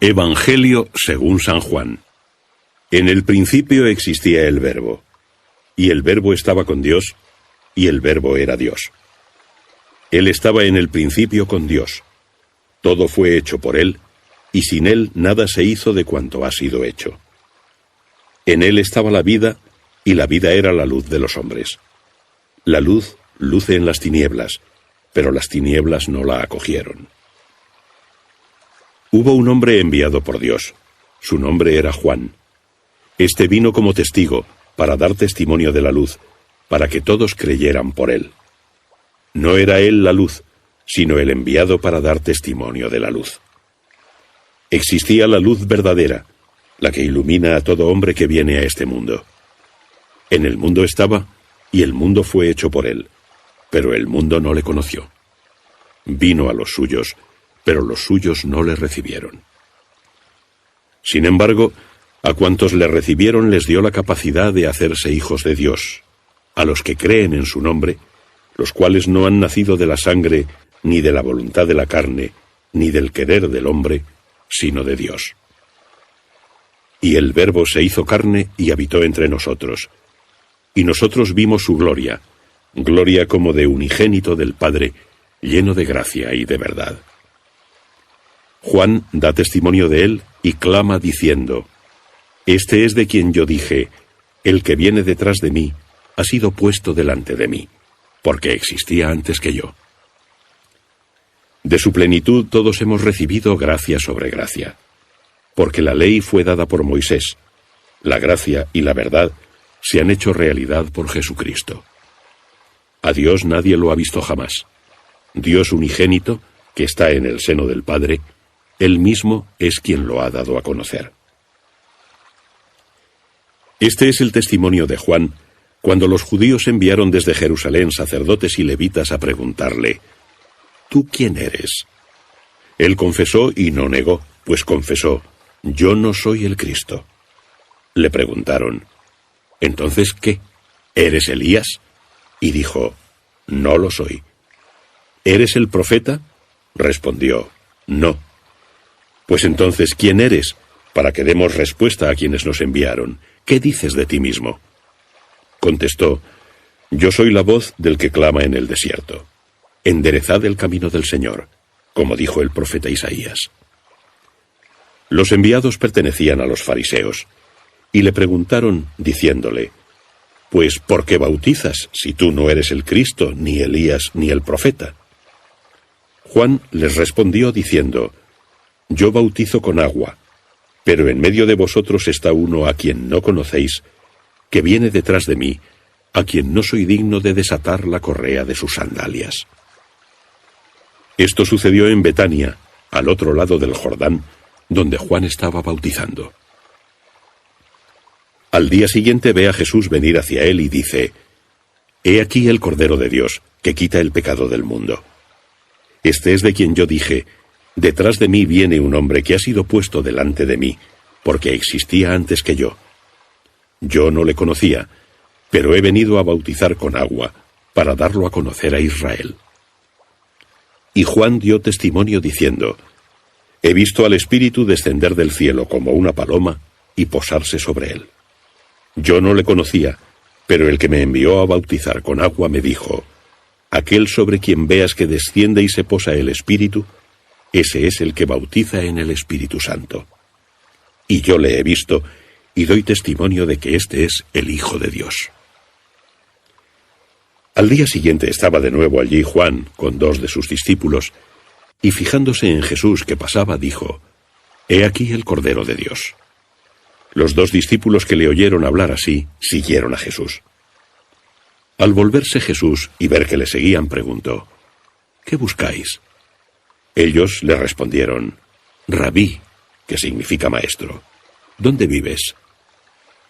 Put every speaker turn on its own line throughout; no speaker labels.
Evangelio según San Juan. En el principio existía el Verbo, y el Verbo estaba con Dios, y el Verbo era Dios. Él estaba en el principio con Dios. Todo fue hecho por Él, y sin Él nada se hizo de cuanto ha sido hecho. En Él estaba la vida, y la vida era la luz de los hombres. La luz luce en las tinieblas, pero las tinieblas no la acogieron. Hubo un hombre enviado por Dios. Su nombre era Juan. Este vino como testigo, para dar testimonio de la luz, para que todos creyeran por él. No era él la luz, sino el enviado para dar testimonio de la luz. Existía la luz verdadera, la que ilumina a todo hombre que viene a este mundo. En el mundo estaba, y el mundo fue hecho por él, pero el mundo no le conoció. Vino a los suyos, pero los suyos no le recibieron. Sin embargo, a cuantos le recibieron les dio la capacidad de hacerse hijos de Dios, a los que creen en su nombre, los cuales no han nacido de la sangre, ni de la voluntad de la carne, ni del querer del hombre, sino de Dios. Y el Verbo se hizo carne y habitó entre nosotros, y nosotros vimos su gloria, gloria como de unigénito del Padre, lleno de gracia y de verdad. Juan da testimonio de él y clama diciendo: Este es de quien yo dije, el que viene detrás de mí ha sido puesto delante de mí, porque existía antes que yo. De su plenitud todos hemos recibido gracia sobre gracia, porque la ley fue dada por Moisés, la gracia y la verdad se han hecho realidad por Jesucristo. A Dios nadie lo ha visto jamás. Dios unigénito, que está en el seno del Padre, Él mismo es quien lo ha dado a conocer. Este es el testimonio de Juan, cuando los judíos enviaron desde Jerusalén sacerdotes y levitas a preguntarle: ¿Tú quién eres? Él confesó y no negó, pues confesó: Yo no soy el Cristo. Le preguntaron: ¿Entonces qué? ¿Eres Elías? Y dijo: No lo soy. ¿Eres el profeta? Respondió: No. Pues entonces, ¿quién eres? Para que demos respuesta a quienes nos enviaron. ¿Qué dices de ti mismo? Contestó: Yo soy la voz del que clama en el desierto. Enderezad el camino del Señor, como dijo el profeta Isaías. Los enviados pertenecían a los fariseos, y le preguntaron, diciéndole: Pues, ¿por qué bautizas, si tú no eres el Cristo, ni Elías, ni el profeta? Juan les respondió diciendo: Yo bautizo con agua, pero en medio de vosotros está uno a quien no conocéis, que viene detrás de mí, a quien no soy digno de desatar la correa de sus sandalias. Esto sucedió en Betania, al otro lado del Jordán, donde Juan estaba bautizando. Al día siguiente ve a Jesús venir hacia él y dice: He aquí el Cordero de Dios, que quita el pecado del mundo. Este es de quien yo dije: Detrás de mí viene un hombre que ha sido puesto delante de mí, porque existía antes que yo. Yo no le conocía, pero he venido a bautizar con agua, para darlo a conocer a Israel. Y Juan dio testimonio diciendo: He visto al Espíritu descender del cielo como una paloma y posarse sobre él. Yo no le conocía, pero el que me envió a bautizar con agua me dijo: Aquel sobre quien veas que desciende y se posa el Espíritu, ese es el que bautiza en el Espíritu Santo. Y yo le he visto, y doy testimonio de que este es el Hijo de Dios. Al día siguiente estaba de nuevo allí Juan con 2 de sus discípulos, y fijándose en Jesús que pasaba, dijo: He aquí el Cordero de Dios. Los 2 discípulos que le oyeron hablar así, siguieron a Jesús. Al volverse Jesús y ver que le seguían, preguntó: ¿Qué buscáis? Ellos le respondieron: Rabí, que significa maestro, ¿dónde vives?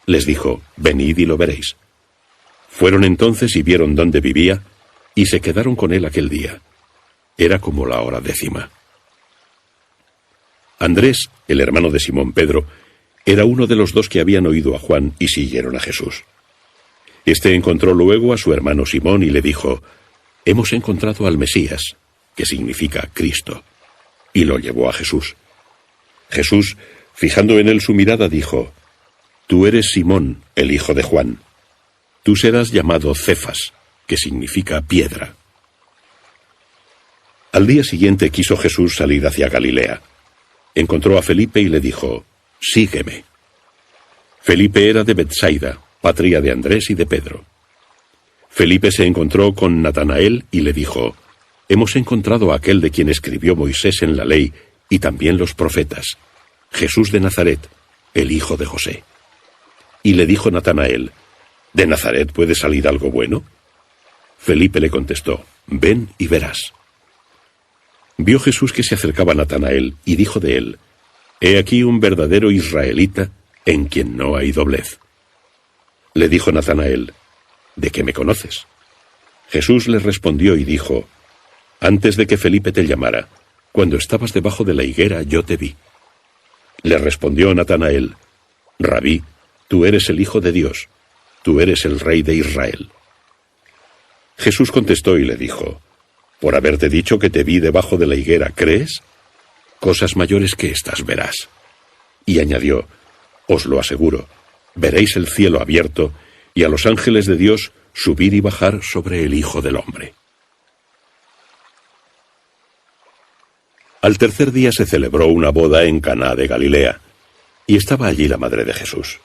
Les dijo: Venid y lo veréis. Fueron entonces y vieron dónde vivía, y se quedaron con él aquel día. Era como la hora 10:00. Andrés, el hermano de Simón Pedro, era uno de los 2 que habían oído a Juan y siguieron a Jesús. Este encontró luego a su hermano Simón y le dijo: Hemos encontrado al Mesías, que significa Cristo, y lo llevó a Jesús. Jesús, fijando en él su mirada, dijo: Tú eres Simón, el hijo de Juan. Tú serás llamado Cefas, que significa piedra. Al día siguiente quiso Jesús salir hacia Galilea. Encontró a Felipe y le dijo: Sígueme. Felipe era de Betsaida, patria de Andrés y de Pedro. Felipe se encontró con Natanael y le dijo: Hemos encontrado a aquel de quien escribió Moisés en la ley y también los profetas, Jesús de Nazaret, el hijo de José. Y le dijo Natanael: ¿De Nazaret puede salir algo bueno? Felipe le contestó: Ven y verás. Vio Jesús que se acercaba a Natanael y dijo de él: He aquí un verdadero israelita en quien no hay doblez. Le dijo Natanael: ¿De qué me conoces? Jesús le respondió y dijo: Antes de que Felipe te llamara, cuando estabas debajo de la higuera, yo te vi. Le respondió Natanael: Rabí, tú eres el Hijo de Dios, tú eres el Rey de Israel. Jesús contestó y le dijo: Por haberte dicho que te vi debajo de la higuera, ¿crees? Cosas mayores que estas verás. Y añadió: Os lo aseguro, veréis el cielo abierto y a los ángeles de Dios subir y bajar sobre el Hijo del Hombre. Al tercer día se celebró una boda en Caná de Galilea, y estaba allí la madre de Jesús.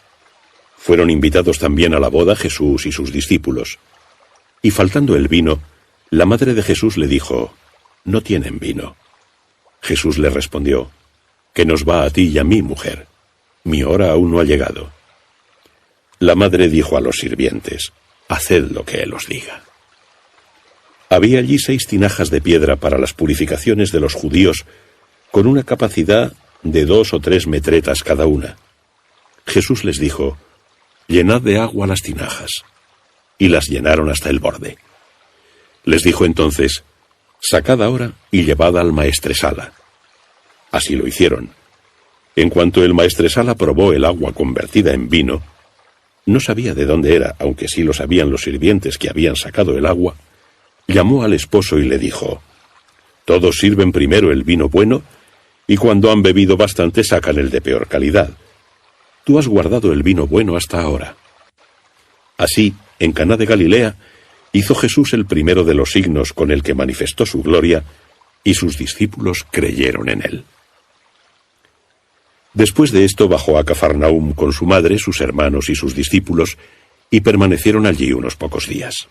Fueron invitados también a la boda Jesús y sus discípulos. Y faltando el vino, la madre de Jesús le dijo: No tienen vino. Jesús le respondió: ¿Qué nos va a ti y a mí, mujer? Mi hora aún no ha llegado. La madre dijo a los sirvientes: Haced lo que él os diga. Había allí 6 tinajas de piedra para las purificaciones de los judíos, con una capacidad de 2 o 3 metretas cada una. Jesús les dijo: Llenad de agua las tinajas. Y las llenaron hasta el borde. Les dijo entonces: Sacad ahora y llevad al maestresala. Así lo hicieron. En cuanto el maestresala probó el agua convertida en vino, no sabía de dónde era, aunque sí lo sabían los sirvientes que habían sacado el agua, llamó al esposo y le dijo: Todos sirven primero el vino bueno, y cuando han bebido bastante sacan el de peor calidad. Tú has guardado el vino bueno hasta ahora. Así, en Caná de Galilea, hizo Jesús el primero de los signos con el que manifestó su gloria, y sus discípulos creyeron en él. Después de esto bajó a Cafarnaúm con su madre, sus hermanos y sus discípulos, y permanecieron allí unos pocos días.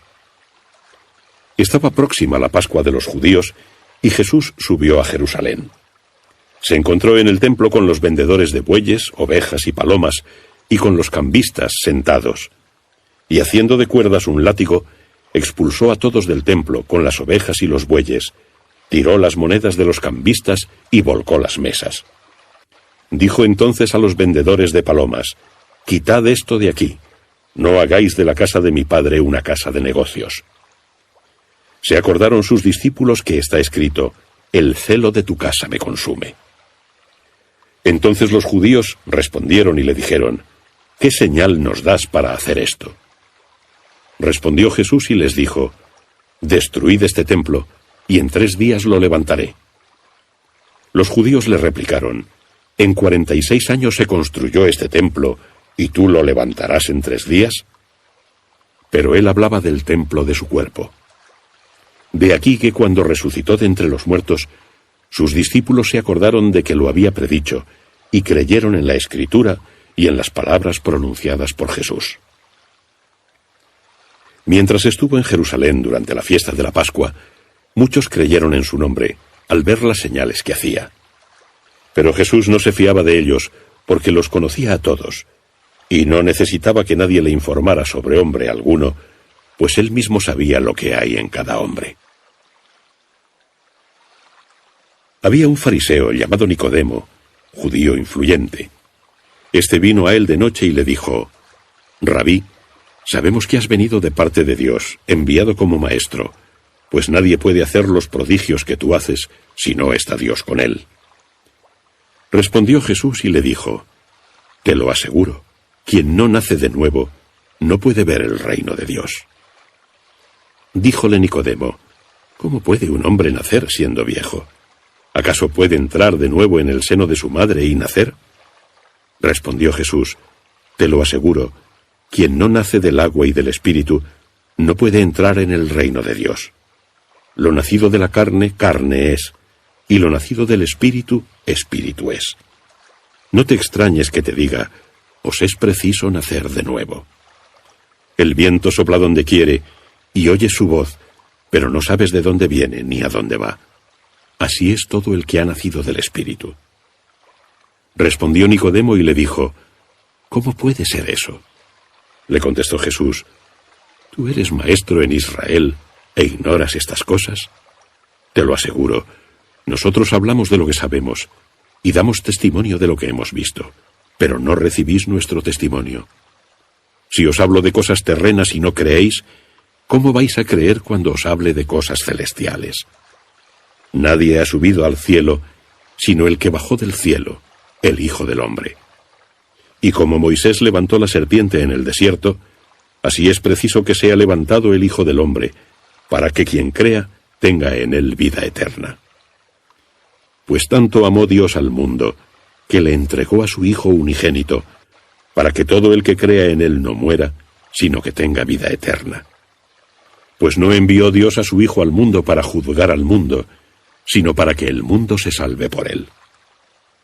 Estaba próxima la Pascua de los judíos, y Jesús subió a Jerusalén. Se encontró en el templo con los vendedores de bueyes, ovejas y palomas, y con los cambistas sentados. Y haciendo de cuerdas un látigo, expulsó a todos del templo con las ovejas y los bueyes, tiró las monedas de los cambistas y volcó las mesas. Dijo entonces a los vendedores de palomas: Quitad esto de aquí, no hagáis de la casa de mi padre una casa de negocios. Se acordaron sus discípulos que está escrito: El celo de tu casa me consume. Entonces los judíos respondieron y le dijeron: ¿Qué señal nos das para hacer esto? Respondió Jesús y les dijo: Destruid este templo, y en 3 días lo levantaré. Los judíos le replicaron: ¿En 46 años se construyó este templo, y tú lo levantarás en 3 días? Pero él hablaba del templo de su cuerpo. De aquí que cuando resucitó de entre los muertos, sus discípulos se acordaron de que lo había predicho, y creyeron en la Escritura y en las palabras pronunciadas por Jesús. Mientras estuvo en Jerusalén durante la fiesta de la Pascua, muchos creyeron en su nombre, al ver las señales que hacía. Pero Jesús no se fiaba de ellos, porque los conocía a todos, y no necesitaba que nadie le informara sobre hombre alguno, pues él mismo sabía lo que hay en cada hombre. Había un fariseo llamado Nicodemo, judío influyente. Este vino a él de noche y le dijo: Rabí, sabemos que has venido de parte de Dios, enviado como maestro, pues nadie puede hacer los prodigios que tú haces si no está Dios con él. Respondió Jesús y le dijo: Te lo aseguro, quien no nace de nuevo no puede ver el reino de Dios. Díjole Nicodemo: ¿Cómo puede un hombre nacer siendo viejo? ¿Acaso puede entrar de nuevo en el seno de su madre y nacer? Respondió Jesús: Te lo aseguro, quien no nace del agua y del Espíritu, no puede entrar en el reino de Dios. Lo nacido de la carne, carne es, y lo nacido del Espíritu, Espíritu es. No te extrañes que te diga: os es preciso nacer de nuevo. El viento sopla donde quiere, y oyes su voz, pero no sabes de dónde viene ni a dónde va. Así es todo el que ha nacido del Espíritu. Respondió Nicodemo y le dijo: ¿Cómo puede ser eso? Le contestó Jesús: ¿Tú eres maestro en Israel e ignoras estas cosas? Te lo aseguro, nosotros hablamos de lo que sabemos y damos testimonio de lo que hemos visto, pero no recibís nuestro testimonio. Si os hablo de cosas terrenas y no creéis, ¿cómo vais a creer cuando os hable de cosas celestiales? Nadie ha subido al cielo, sino el que bajó del cielo, el Hijo del Hombre. Y como Moisés levantó la serpiente en el desierto, así es preciso que sea levantado el Hijo del Hombre, para que quien crea tenga en él vida eterna. Pues tanto amó Dios al mundo, que le entregó a su Hijo unigénito, para que todo el que crea en él no muera, sino que tenga vida eterna. Pues no envió Dios a su Hijo al mundo para juzgar al mundo, sino para que el mundo se salve por él.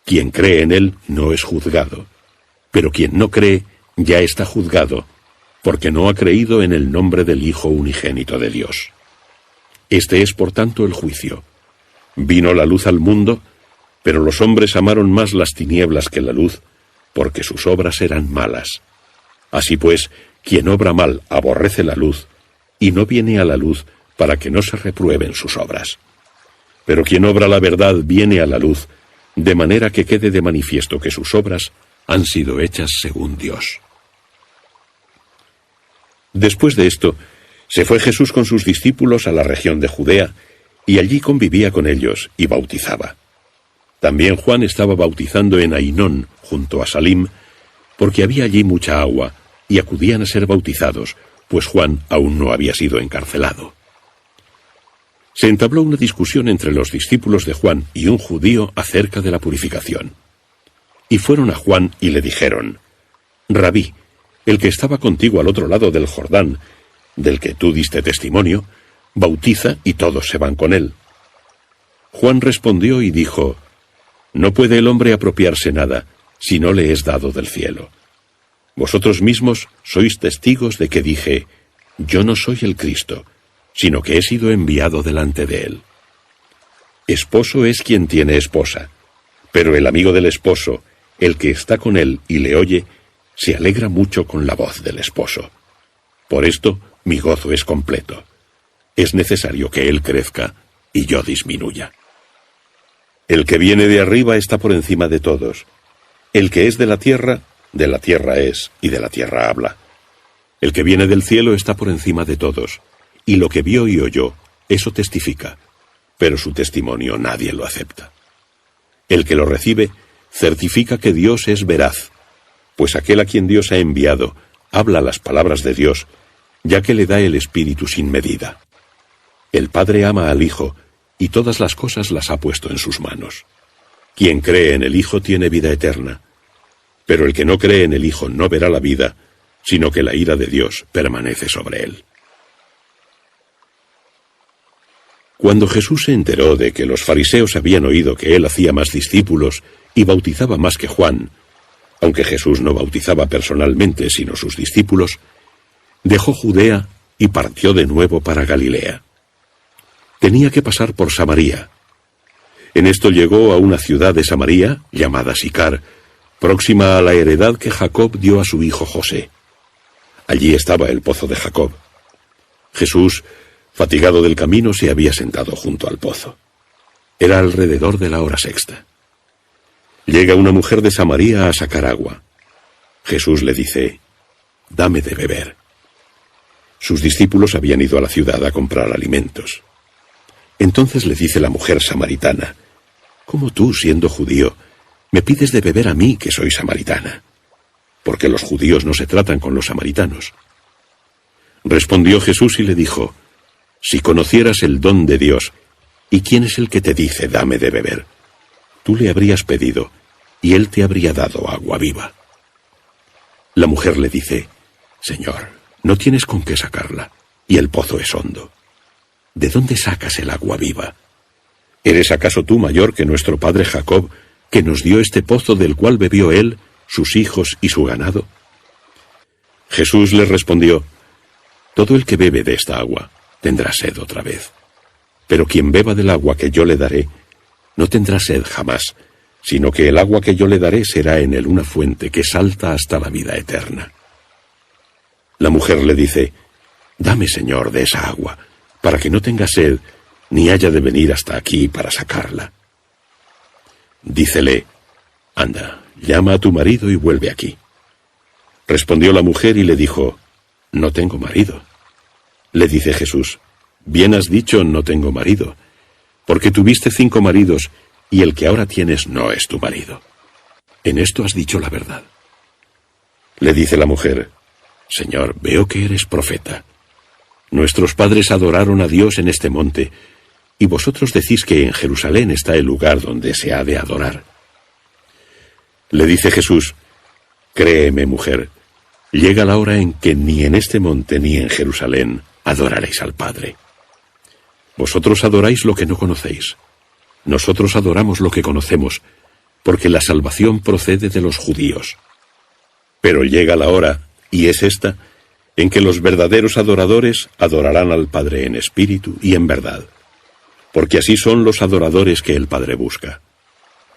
Quien cree en él no es juzgado, pero quien no cree ya está juzgado, porque no ha creído en el nombre del Hijo unigénito de Dios. Este es, por tanto, el juicio. Vino la luz al mundo, pero los hombres amaron más las tinieblas que la luz, porque sus obras eran malas. Así pues, quien obra mal aborrece la luz, y no viene a la luz para que no se reprueben sus obras. Pero quien obra la verdad viene a la luz, de manera que quede de manifiesto que sus obras han sido hechas según Dios. Después de esto, se fue Jesús con sus discípulos a la región de Judea, y allí convivía con ellos y bautizaba. También Juan estaba bautizando en Ainón, junto a Salim, porque había allí mucha agua, y acudían a ser bautizados, pues Juan aún no había sido encarcelado. Se entabló una discusión entre los discípulos de Juan y un judío acerca de la purificación. Y fueron a Juan y le dijeron: Rabí, el que estaba contigo al otro lado del Jordán, del que tú diste testimonio, bautiza y todos se van con él. Juan respondió y dijo: No puede el hombre apropiarse nada, si no le es dado del cielo. Vosotros mismos sois testigos de que dije: Yo no soy el Cristo, sino que he sido enviado delante de él. Esposo es quien tiene esposa, pero el amigo del esposo, el que está con él y le oye, se alegra mucho con la voz del esposo. Por esto mi gozo es completo. Es necesario que él crezca y yo disminuya. El que viene de arriba está por encima de todos. El que es de la tierra es, y de la tierra habla. El que viene del cielo está por encima de todos, y lo que vio y oyó, eso testifica, pero su testimonio nadie lo acepta. El que lo recibe, certifica que Dios es veraz, pues aquel a quien Dios ha enviado, habla las palabras de Dios, ya que le da el Espíritu sin medida. El Padre ama al Hijo, y todas las cosas las ha puesto en sus manos. Quien cree en el Hijo tiene vida eterna, pero el que no cree en el Hijo no verá la vida, sino que la ira de Dios permanece sobre él. Cuando Jesús se enteró de que los fariseos habían oído que él hacía más discípulos y bautizaba más que Juan, aunque Jesús no bautizaba personalmente sino sus discípulos, dejó Judea y partió de nuevo para Galilea. Tenía que pasar por Samaria. En esto llegó a una ciudad de Samaria, llamada Sicar, próxima a la heredad que Jacob dio a su hijo José. Allí estaba el pozo de Jacob. Jesús, fatigado del camino, se había sentado junto al pozo. Era alrededor de la hora sexta. Llega una mujer de Samaria a sacar agua. Jesús le dice: «Dame de beber». Sus discípulos habían ido a la ciudad a comprar alimentos. Entonces le dice la mujer samaritana: «¿Cómo tú, siendo judío, me pides de beber a mí, que soy samaritana? Porque los judíos no se tratan con los samaritanos». Respondió Jesús y le dijo: «Si conocieras el don de Dios, ¿Y quién es el que te dice, dame de beber? Tú le habrías pedido, y él te habría dado agua viva. La mujer le dice, Señor, no tienes con qué sacarla, y el pozo es hondo. ¿De dónde sacas el agua viva? ¿Eres acaso tú mayor que nuestro padre Jacob, que nos dio este pozo del cual bebió él, sus hijos y su ganado? Jesús le respondió, todo el que bebe de esta agua tendrá sed otra vez. Pero quien beba del agua que yo le daré, no tendrá sed jamás, sino que el agua que yo le daré será en él una fuente que salta hasta la vida eterna. La mujer le dice, dame, Señor, de esa agua, para que no tenga sed, ni haya de venir hasta aquí para sacarla. Dícele, anda, llama a tu marido y vuelve aquí. Respondió la mujer y le dijo, no tengo marido. Le dice Jesús, bien has dicho, no tengo marido, porque tuviste 5 maridos, y el que ahora tienes no es tu marido. En esto has dicho la verdad. Le dice la mujer, Señor, veo que eres profeta. Nuestros padres adoraron a Dios en este monte, y vosotros decís que en Jerusalén está el lugar donde se ha de adorar. Le dice Jesús, créeme, mujer, llega la hora en que ni en este monte ni en Jerusalén adoraréis al Padre. Vosotros adoráis lo que no conocéis. Nosotros adoramos lo que conocemos, porque la salvación procede de los judíos. Pero llega la hora, y es esta, en que los verdaderos adoradores adorarán al Padre en espíritu y en verdad, porque así son los adoradores que el Padre busca.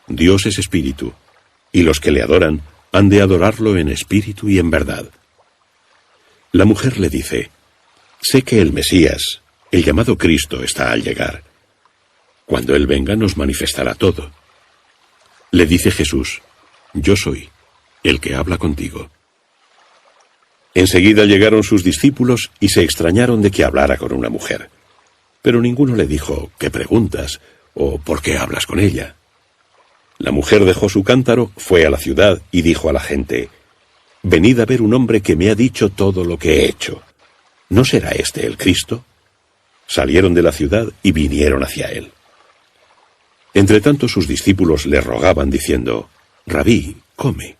Dios es espíritu, y los que le adoran han de adorarlo en espíritu y en verdad. La mujer le dice, sé que el Mesías, el llamado Cristo, está al llegar. Cuando Él venga nos manifestará todo. Le dice Jesús, yo soy el que habla contigo. Enseguida llegaron sus discípulos y se extrañaron de que hablara con una mujer. Pero ninguno le dijo, ¿qué preguntas? ¿O por qué hablas con ella? La mujer dejó su cántaro, fue a la ciudad y dijo a la gente, venid a ver un hombre que me ha dicho todo lo que he hecho. ¿No será este el Cristo? Salieron de la ciudad y vinieron hacia él. Entretanto sus discípulos le rogaban diciendo, Rabí, come.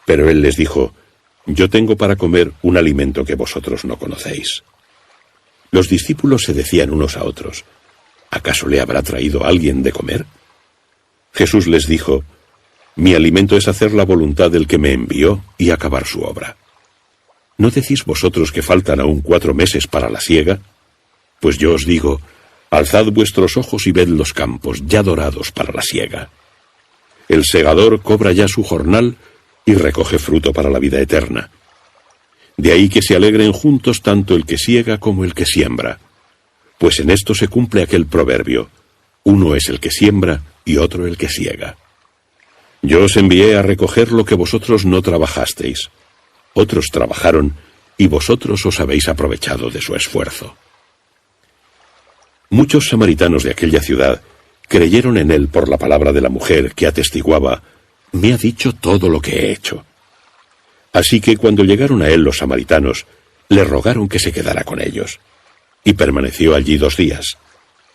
Pero él les dijo, yo tengo para comer un alimento que vosotros no conocéis. Los discípulos se decían unos a otros, ¿acaso le habrá traído alguien de comer? Jesús les dijo, mi alimento es hacer la voluntad del que me envió y acabar su obra. ¿No decís vosotros que faltan aún 4 meses para la siega? Pues yo os digo, alzad vuestros ojos y ved los campos ya dorados para la siega. El segador cobra ya su jornal y recoge fruto para la vida eterna. De ahí que se alegren juntos tanto el que siega como el que siembra. Pues en esto se cumple aquel proverbio, uno es el que siembra y otro el que siega. Yo os envié a recoger lo que vosotros no trabajasteis. Otros trabajaron y vosotros os habéis aprovechado de su esfuerzo. Muchos samaritanos de aquella ciudad creyeron en él por la palabra de la mujer que atestiguaba, me ha dicho todo lo que he hecho. Así que cuando llegaron a él los samaritanos, le rogaron que se quedara con ellos. Y permaneció allí 2 días.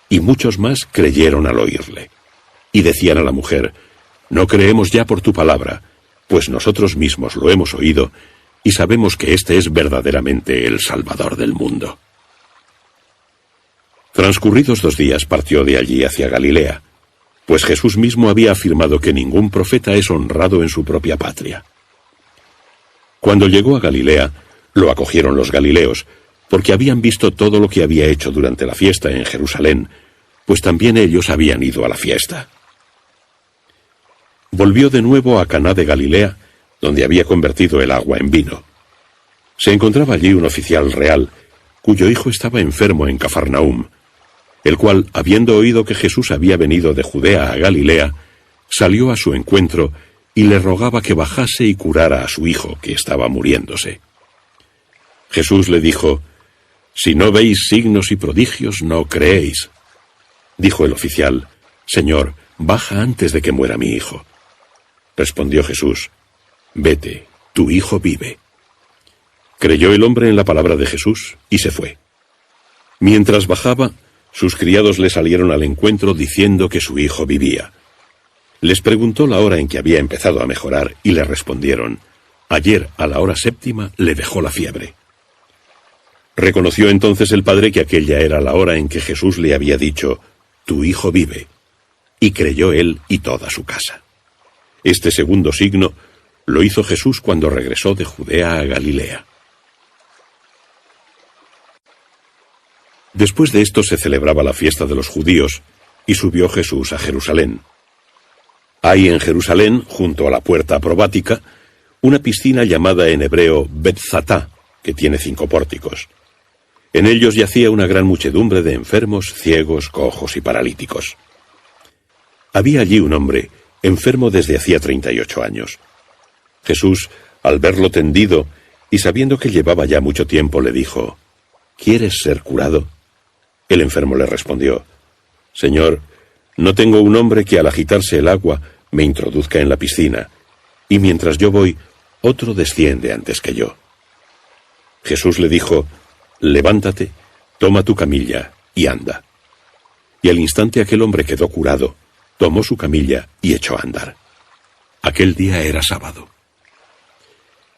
Y muchos más creyeron al oírle. Y decían a la mujer, no creemos ya por tu palabra, pues nosotros mismos lo hemos oído, y sabemos que este es verdaderamente el Salvador del mundo. Transcurridos 2 días partió de allí hacia Galilea, pues Jesús mismo había afirmado que ningún profeta es honrado en su propia patria. Cuando llegó a Galilea, lo acogieron los galileos, porque habían visto todo lo que había hecho durante la fiesta en Jerusalén, pues también ellos habían ido a la fiesta. Volvió de nuevo a Caná de Galilea, donde había convertido el agua en vino. Se encontraba allí un oficial real, cuyo hijo estaba enfermo en Cafarnaúm, el cual, habiendo oído que Jesús había venido de Judea a Galilea, salió a su encuentro y le rogaba que bajase y curara a su hijo, que estaba muriéndose. Jesús le dijo, si no veis signos y prodigios, no creéis. Dijo el oficial, Señor, baja antes de que muera mi hijo. Respondió Jesús, vete, tu hijo vive. Creyó el hombre en la palabra de Jesús y se fue. Mientras bajaba, Sus criados le salieron al encuentro diciendo que su hijo vivía. Les preguntó la hora en que había empezado a mejorar y le respondieron: ayer, a la hora 7ª, le dejó la fiebre. Reconoció entonces el padre que aquella era la hora en que Jesús le había dicho: tu hijo vive. Y creyó él y toda su casa. Este segundo signo lo hizo Jesús cuando regresó de Judea a Galilea. Después de esto se celebraba la fiesta de los judíos, y subió Jesús a Jerusalén. Hay en Jerusalén, junto a la puerta probática, una piscina llamada en hebreo Betzatá, que tiene 5 pórticos. En ellos yacía una gran muchedumbre de enfermos, ciegos, cojos y paralíticos. Había allí un hombre, enfermo desde hacía 38 años. Jesús, al verlo tendido, y sabiendo que llevaba ya mucho tiempo, le dijo: ¿quieres ser curado? El enfermo le respondió: Señor, no tengo un hombre que al agitarse el agua me introduzca en la piscina, y mientras yo voy, otro desciende antes que yo. Jesús le dijo: levántate, toma tu camilla y anda. Y al instante aquel hombre quedó curado, tomó su camilla y echó a andar. Aquel día era sábado.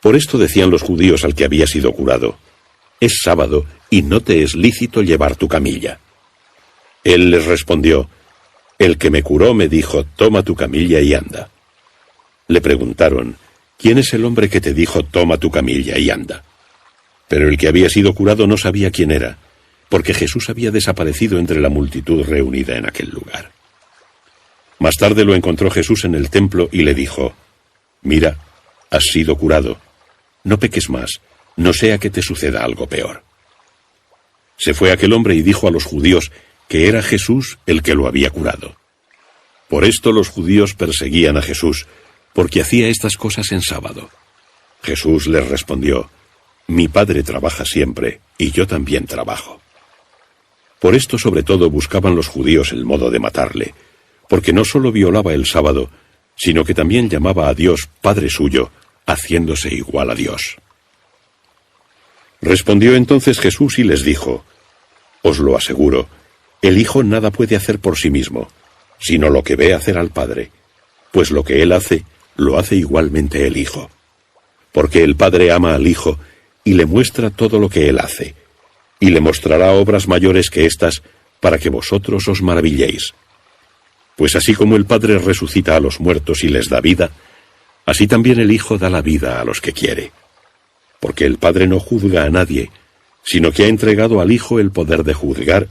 Por esto decían los judíos al que había sido curado: es sábado y no te es lícito llevar tu camilla. Él les respondió: el que me curó me dijo: toma tu camilla y anda. Le preguntaron: ¿quién es el hombre que te dijo: toma tu camilla y anda? Pero el que había sido curado no sabía quién era, porque Jesús había desaparecido entre la multitud reunida en aquel lugar. Más tarde lo encontró Jesús en el templo y le dijo: mira, has sido curado, no peques más, no sea que te suceda algo peor. Se fue aquel hombre y dijo a los judíos que era Jesús el que lo había curado. Por esto los judíos perseguían a Jesús, porque hacía estas cosas en sábado. Jesús les respondió: mi Padre trabaja siempre, y yo también trabajo. Por esto sobre todo buscaban los judíos el modo de matarle, porque no solo violaba el sábado, sino que también llamaba a Dios Padre suyo, haciéndose igual a Dios. Respondió entonces Jesús y les dijo: os lo aseguro, el Hijo nada puede hacer por sí mismo, sino lo que ve hacer al Padre, pues lo que él hace, lo hace igualmente el Hijo. Porque el Padre ama al Hijo y le muestra todo lo que él hace, y le mostrará obras mayores que éstas, para que vosotros os maravilléis. Pues así como el Padre resucita a los muertos y les da vida, así también el Hijo da la vida a los que quiere. Porque el Padre no juzga a nadie, sino que ha entregado al Hijo el poder de juzgar,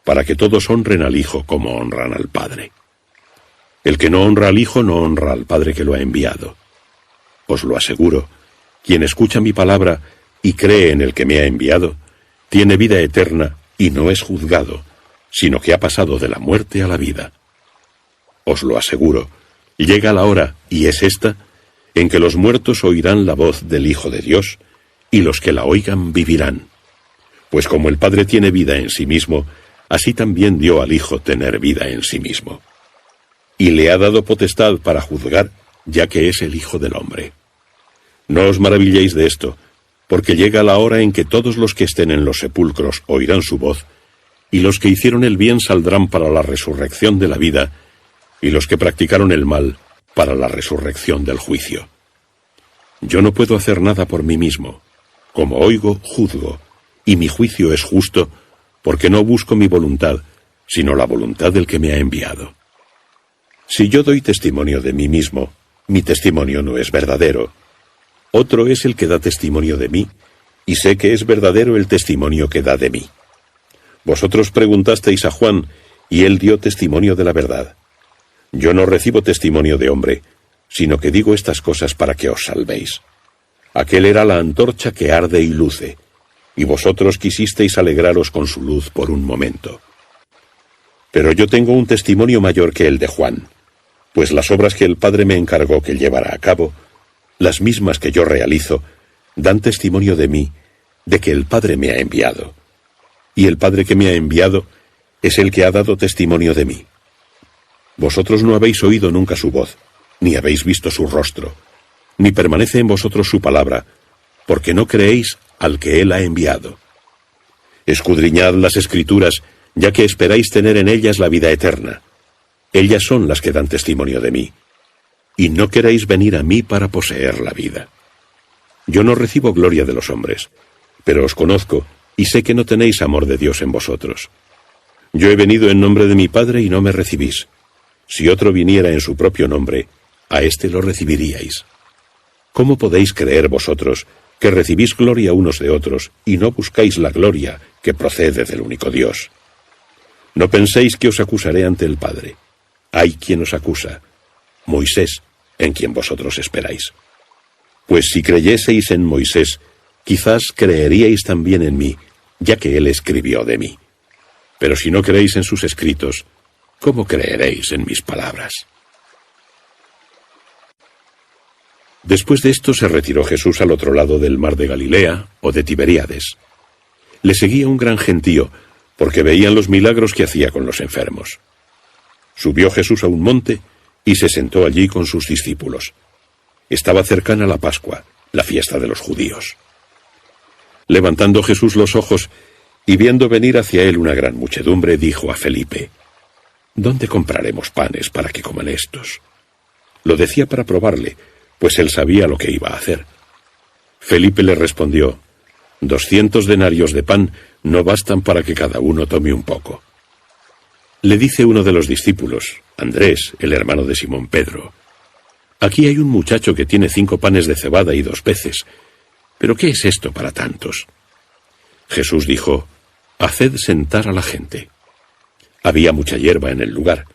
para que todos honren al Hijo como honran al Padre. El que no honra al Hijo no honra al Padre que lo ha enviado. Os lo aseguro, quien escucha mi palabra y cree en el que me ha enviado, tiene vida eterna y no es juzgado, sino que ha pasado de la muerte a la vida. Os lo aseguro, llega la hora, y es esta, en que los muertos oirán la voz del Hijo de Dios, y los que la oigan vivirán. Pues como el Padre tiene vida en sí mismo, así también dio al Hijo tener vida en sí mismo. Y le ha dado potestad para juzgar, ya que es el Hijo del Hombre. No os maravilléis de esto, porque llega la hora en que todos los que estén en los sepulcros oirán su voz, y los que hicieron el bien saldrán para la resurrección de la vida, y los que practicaron el mal para la resurrección del juicio. Yo no puedo hacer nada por mí mismo. Como oigo, juzgo, y mi juicio es justo, porque no busco mi voluntad, sino la voluntad del que me ha enviado. Si yo doy testimonio de mí mismo, mi testimonio no es verdadero. Otro es el que da testimonio de mí, y sé que es verdadero el testimonio que da de mí. Vosotros preguntasteis a Juan, y él dio testimonio de la verdad. Yo no recibo testimonio de hombre, sino que digo estas cosas para que os salvéis. Aquel era la antorcha que arde y luce, y vosotros quisisteis alegraros con su luz por un momento. Pero yo tengo un testimonio mayor que el de Juan, pues las obras que el Padre me encargó que llevara a cabo, las mismas que yo realizo, dan testimonio de mí, de que el Padre me ha enviado. Y el Padre que me ha enviado es el que ha dado testimonio de mí. Vosotros no habéis oído nunca su voz, ni habéis visto su rostro, ni permanece en vosotros su palabra, porque no creéis al que él ha enviado. Escudriñad las Escrituras, ya que esperáis tener en ellas la vida eterna. Ellas son las que dan testimonio de mí, y no queréis venir a mí para poseer la vida. Yo no recibo gloria de los hombres, pero os conozco y sé que no tenéis amor de Dios en vosotros. Yo he venido en nombre de mi Padre y no me recibís. Si otro viniera en su propio nombre, a éste lo recibiríais. ¿Cómo podéis creer vosotros que recibís gloria unos de otros y no buscáis la gloria que procede del único Dios? No penséis que os acusaré ante el Padre. Hay quien os acusa, Moisés, en quien vosotros esperáis. Pues si creyeseis en Moisés, quizás creeríais también en mí, ya que él escribió de mí. Pero si no creéis en sus escritos, ¿cómo creeréis en mis palabras? Después de esto se retiró Jesús al otro lado del mar de Galilea, o de Tiberíades. Le seguía un gran gentío, porque veían los milagros que hacía con los enfermos. Subió Jesús a un monte y se sentó allí con sus discípulos. Estaba cercana la Pascua, la fiesta de los judíos. Levantando Jesús los ojos y viendo venir hacia él una gran muchedumbre, dijo a Felipe: ¿Dónde compraremos panes para que coman estos? Lo decía para probarle, pues él sabía lo que iba a hacer. Felipe le respondió: 200 denarios de pan no bastan para que cada uno tome un poco. Le dice uno de los discípulos, Andrés, el hermano de Simón Pedro: Aquí hay un muchacho que tiene 5 panes de cebada y 2 peces. ¿Pero qué es esto para tantos? Jesús dijo: Haced sentar a la gente. Había mucha hierba en el lugar.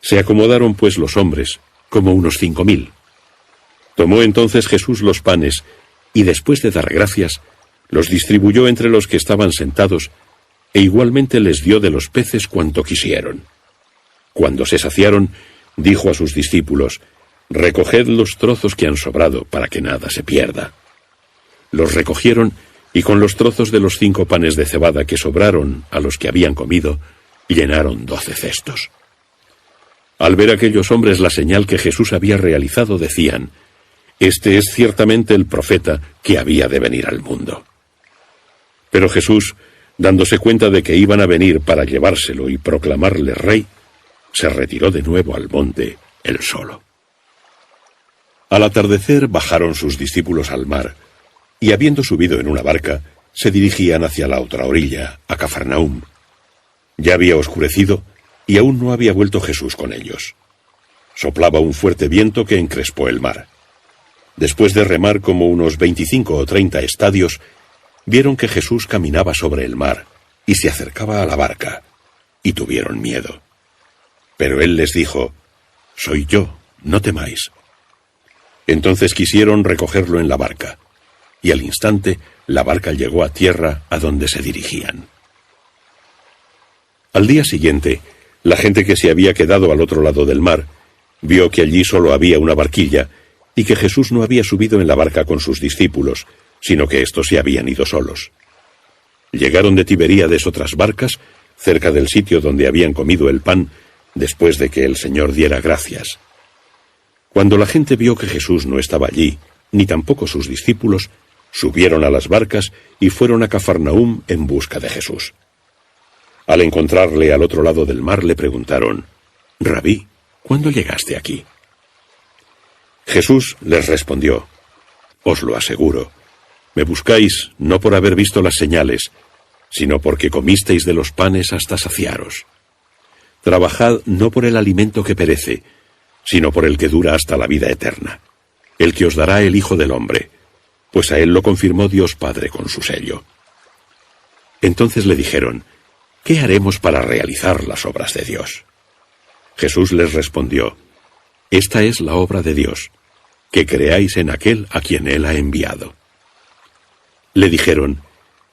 Se acomodaron pues los hombres, como unos 5000. Tomó entonces Jesús los panes, y después de dar gracias, los distribuyó entre los que estaban sentados, e igualmente les dio de los peces cuanto quisieron. Cuando se saciaron, dijo a sus discípulos: Recoged los trozos que han sobrado, para que nada se pierda. Los recogieron, y con los trozos de los 5 panes de cebada que sobraron a los que habían comido, llenaron 12 cestos. Al ver aquellos hombres la señal que Jesús había realizado, decían: Este es ciertamente el profeta que había de venir al mundo. Pero Jesús, dándose cuenta de que iban a venir para llevárselo y proclamarle rey, se retiró de nuevo al monte, él solo. Al atardecer bajaron sus discípulos al mar, y habiendo subido en una barca, se dirigían hacia la otra orilla, a Cafarnaúm. Ya había oscurecido, y aún no había vuelto Jesús con ellos. Soplaba un fuerte viento que encrespó el mar. Después de remar como unos 25 o 30 estadios, vieron que Jesús caminaba sobre el mar, y se acercaba a la barca, y tuvieron miedo. Pero él les dijo: Soy yo, no temáis. Entonces quisieron recogerlo en la barca, y al instante la barca llegó a tierra a donde se dirigían. Al día siguiente, la gente que se había quedado al otro lado del mar vio que allí solo había una barquilla y que Jesús no había subido en la barca con sus discípulos, sino que éstos se habían ido solos. Llegaron de Tiberíades otras barcas, cerca del sitio donde habían comido el pan, después de que el Señor diera gracias. Cuando la gente vio que Jesús no estaba allí, ni tampoco sus discípulos, subieron a las barcas y fueron a Cafarnaúm en busca de Jesús. Al encontrarle al otro lado del mar, le preguntaron: Rabí, ¿cuándo llegaste aquí? Jesús les respondió: Os lo aseguro, me buscáis no por haber visto las señales, sino porque comisteis de los panes hasta saciaros. Trabajad no por el alimento que perece, sino por el que dura hasta la vida eterna, el que os dará el Hijo del Hombre, pues a él lo confirmó Dios Padre con su sello. Entonces le dijeron: ¿Qué haremos para realizar las obras de Dios? Jesús les respondió: Esta es la obra de Dios, que creáis en aquel a quien él ha enviado. Le dijeron: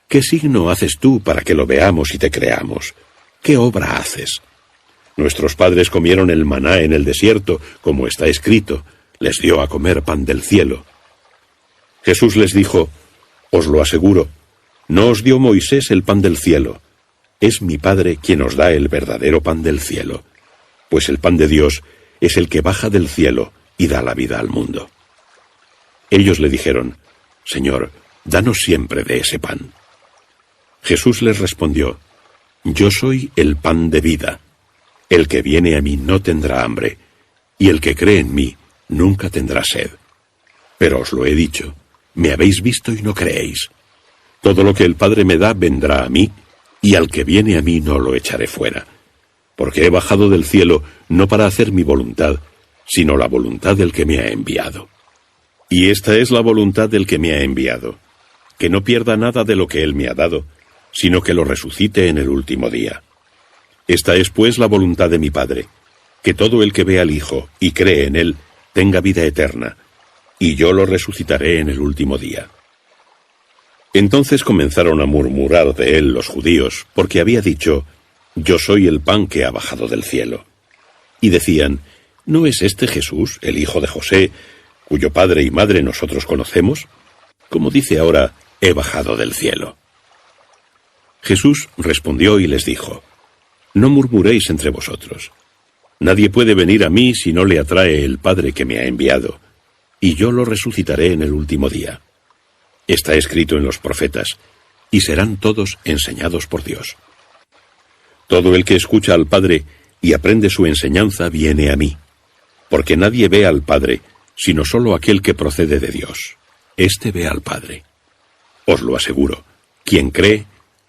¿Qué signo haces tú para que lo veamos y te creamos? ¿Qué obra haces? Nuestros padres comieron el maná en el desierto, como está escrito: les dio a comer pan del cielo. Jesús les dijo: Os lo aseguro, no os dio Moisés el pan del cielo. Es mi Padre quien os da el verdadero pan del cielo, pues el pan de Dios es el que baja del cielo y da la vida al mundo. Ellos le dijeron: Señor, danos siempre de ese pan. Jesús les respondió: Yo soy el pan de vida. El que viene a mí no tendrá hambre, y el que cree en mí nunca tendrá sed. Pero os lo he dicho, me habéis visto y no creéis. Todo lo que el Padre me da vendrá a mí, y al que viene a mí no lo echaré fuera. Porque he bajado del cielo no para hacer mi voluntad, sino la voluntad del que me ha enviado. Y esta es la voluntad del que me ha enviado, que no pierda nada de lo que él me ha dado, sino que lo resucite en el último día. Esta es pues la voluntad de mi Padre, que todo el que ve al Hijo y cree en él tenga vida eterna, y yo lo resucitaré en el último día. Entonces comenzaron a murmurar de él los judíos, porque había dicho, yo soy el pan que ha bajado del cielo. Y decían, ¿no es este Jesús, el hijo de José, cuyo padre y madre nosotros conocemos? Como dice ahora, he bajado del cielo. Jesús respondió y les dijo, no murmuréis entre vosotros. Nadie puede venir a mí si no le atrae el Padre que me ha enviado, y yo lo resucitaré en el último día. Está escrito en los profetas, y serán todos enseñados por Dios. Todo el que escucha al Padre y aprende su enseñanza viene a mí, porque nadie ve al Padre, sino solo aquel que procede de Dios. Éste ve al Padre. Os lo aseguro, quien cree,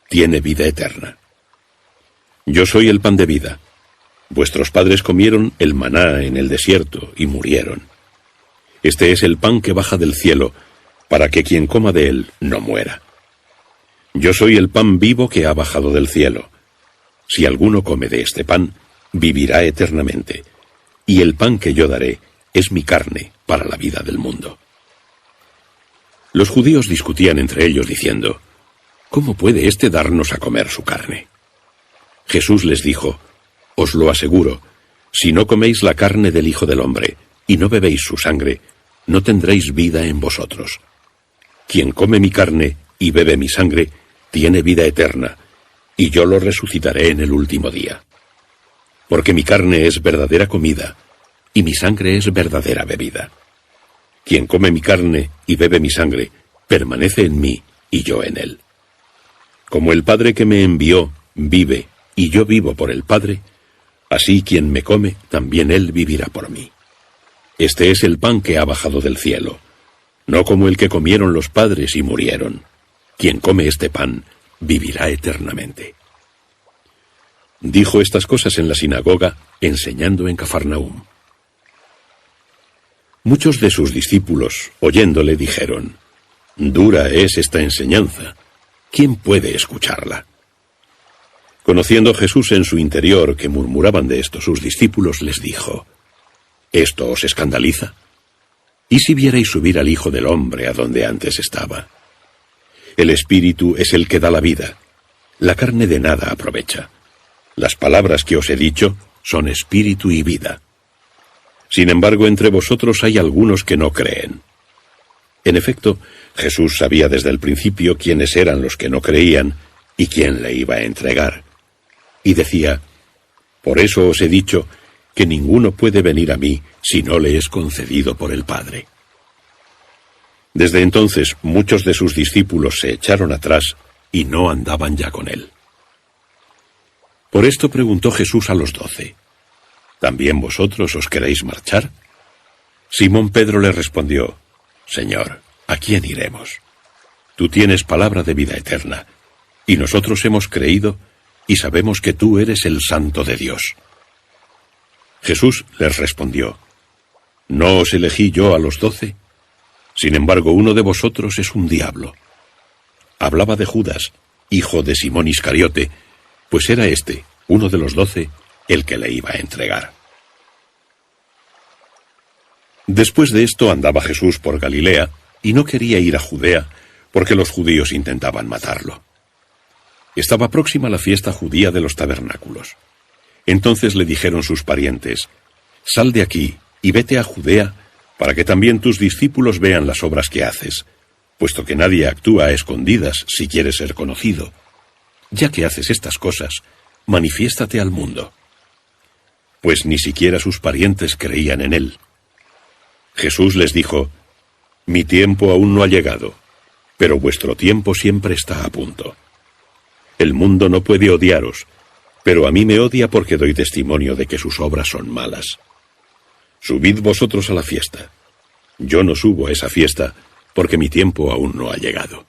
tiene vida eterna. Yo soy el pan de vida. Vuestros padres comieron el maná en el desierto y murieron. Este es el pan que baja del cielo, para que quien coma de él no muera. Yo soy el pan vivo que ha bajado del cielo. Si alguno come de este pan, vivirá eternamente, y el pan que yo daré es mi carne para la vida del mundo. Los judíos discutían entre ellos diciendo, ¿cómo puede éste darnos a comer su carne? Jesús les dijo, os lo aseguro, si no coméis la carne del Hijo del Hombre y no bebéis su sangre, no tendréis vida en vosotros. Quien come mi carne y bebe mi sangre, tiene vida eterna, y yo lo resucitaré en el último día. Porque mi carne es verdadera comida, y mi sangre es verdadera bebida. Quien come mi carne y bebe mi sangre, permanece en mí y yo en él. Como el Padre que me envió vive y yo vivo por el Padre, así quien me come, también él vivirá por mí. Este es el pan que ha bajado del cielo, no como el que comieron los padres y murieron. Quien come este pan, vivirá eternamente. Dijo estas cosas en la sinagoga, enseñando en Cafarnaúm. Muchos de sus discípulos, oyéndole, dijeron, dura es esta enseñanza, ¿quién puede escucharla? Conociendo Jesús en su interior que murmuraban de esto sus discípulos, les dijo, ¿esto os escandaliza? ¿Y si vierais subir al Hijo del Hombre a donde antes estaba? El Espíritu es el que da la vida, la carne de nada aprovecha. Las palabras que os he dicho son espíritu y vida. Sin embargo, entre vosotros hay algunos que no creen. En efecto, Jesús sabía desde el principio quiénes eran los que no creían y quién le iba a entregar. Y decía, por eso os he dicho que ninguno puede venir a mí si no le es concedido por el Padre. Desde entonces muchos de sus discípulos se echaron atrás y no andaban ya con él. Por esto preguntó Jesús a los 12, ¿también vosotros os queréis marchar? Simón Pedro le respondió, Señor, ¿a quién iremos? Tú tienes palabra de vida eterna, y nosotros hemos creído y sabemos que tú eres el Santo de Dios. Jesús les respondió, ¿no os elegí yo a los 12? Sin embargo, uno de vosotros es un diablo. Hablaba de Judas, hijo de Simón Iscariote, pues era este, uno de los 12, el que le iba a entregar. Después de esto andaba Jesús por Galilea, y no quería ir a Judea, porque los judíos intentaban matarlo. Estaba próxima la fiesta judía de los tabernáculos. Entonces le dijeron sus parientes, sal de aquí y vete a Judea, para que también tus discípulos vean las obras que haces, puesto que nadie actúa a escondidas si quiere ser conocido. Ya que haces estas cosas, manifiéstate al mundo. Pues ni siquiera sus parientes creían en él. Jesús les dijo, mi tiempo aún no ha llegado, pero vuestro tiempo siempre está a punto. El mundo no puede odiaros, pero a mí me odia porque doy testimonio de que sus obras son malas. Subid vosotros a la fiesta. Yo no subo a esa fiesta, porque mi tiempo aún no ha llegado.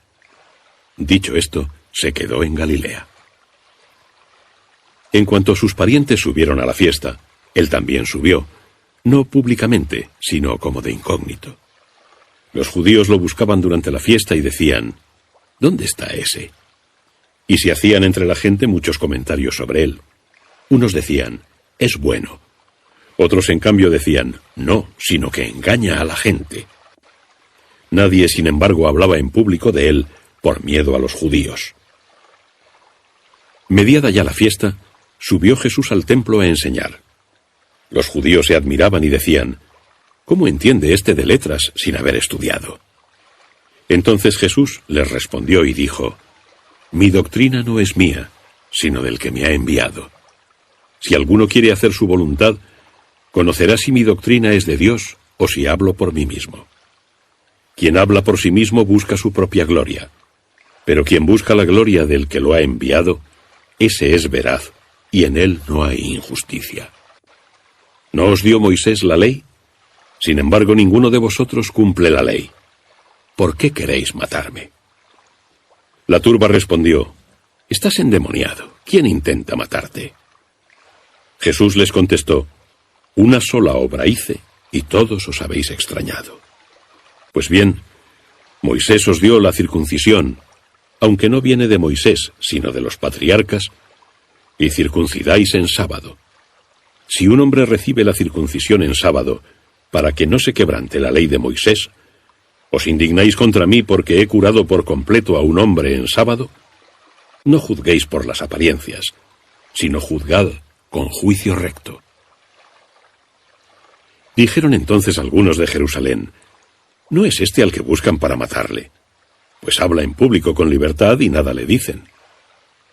Dicho esto, se quedó en Galilea. En cuanto sus parientes subieron a la fiesta, él también subió, no públicamente, sino como de incógnito. Los judíos lo buscaban durante la fiesta y decían: ¿dónde está ese? Y se hacían entre la gente muchos comentarios sobre él. Unos decían: es bueno. Otros, en cambio, decían: no, sino que engaña a la gente. Nadie, sin embargo, hablaba en público de él por miedo a los judíos. Mediada ya la fiesta, subió Jesús al templo a enseñar. Los judíos se admiraban y decían: ¿cómo entiende este de letras sin haber estudiado? Entonces Jesús les respondió y dijo: mi doctrina no es mía, sino del que me ha enviado. Si alguno quiere hacer su voluntad, conocerá si mi doctrina es de Dios o si hablo por mí mismo. Quien habla por sí mismo busca su propia gloria, pero quien busca la gloria del que lo ha enviado, ese es veraz, y en él no hay injusticia. ¿No os dio Moisés la ley? Sin embargo, ninguno de vosotros cumple la ley. ¿Por qué queréis matarme? La turba respondió: estás endemoniado. ¿Quién intenta matarte? Jesús les contestó: una sola obra hice, y todos os habéis extrañado. Pues bien, Moisés os dio la circuncisión, aunque no viene de Moisés, sino de los patriarcas, y circuncidáis en sábado. Si un hombre recibe la circuncisión en sábado, para que no se quebrante la ley de Moisés, ¿os indignáis contra mí porque he curado por completo a un hombre en sábado? No juzguéis por las apariencias, sino juzgad con juicio recto. Dijeron entonces algunos de Jerusalén: ¿no es este al que buscan para matarle? Pues habla en público con libertad y nada le dicen.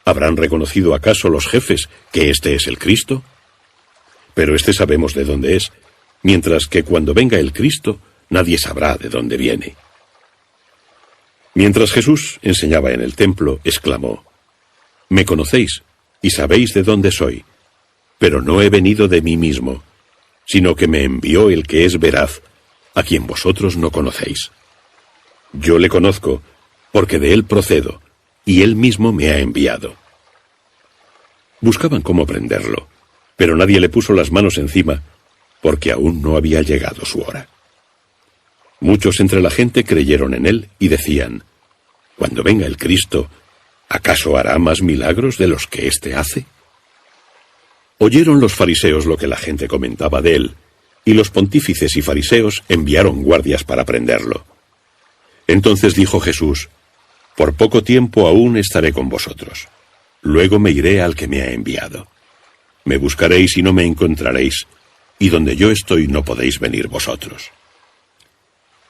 ¿Habrán reconocido acaso los jefes que este es el Cristo? Pero este sabemos de dónde es, mientras que cuando venga el Cristo, nadie sabrá de dónde viene. Mientras Jesús enseñaba en el templo, exclamó: me conocéis y sabéis de dónde soy, pero no he venido de mí mismo, sino que me envió el que es veraz, a quien vosotros no conocéis. Yo le conozco, porque de él procedo, y él mismo me ha enviado. Buscaban cómo prenderlo, pero nadie le puso las manos encima, porque aún no había llegado su hora. Muchos entre la gente creyeron en él y decían: cuando venga el Cristo, ¿acaso hará más milagros de los que éste hace? Oyeron los fariseos lo que la gente comentaba de él, y los pontífices y fariseos enviaron guardias para prenderlo. Entonces dijo Jesús: por poco tiempo aún estaré con vosotros. Luego me iré al que me ha enviado. Me buscaréis y no me encontraréis, y donde yo estoy no podéis venir vosotros.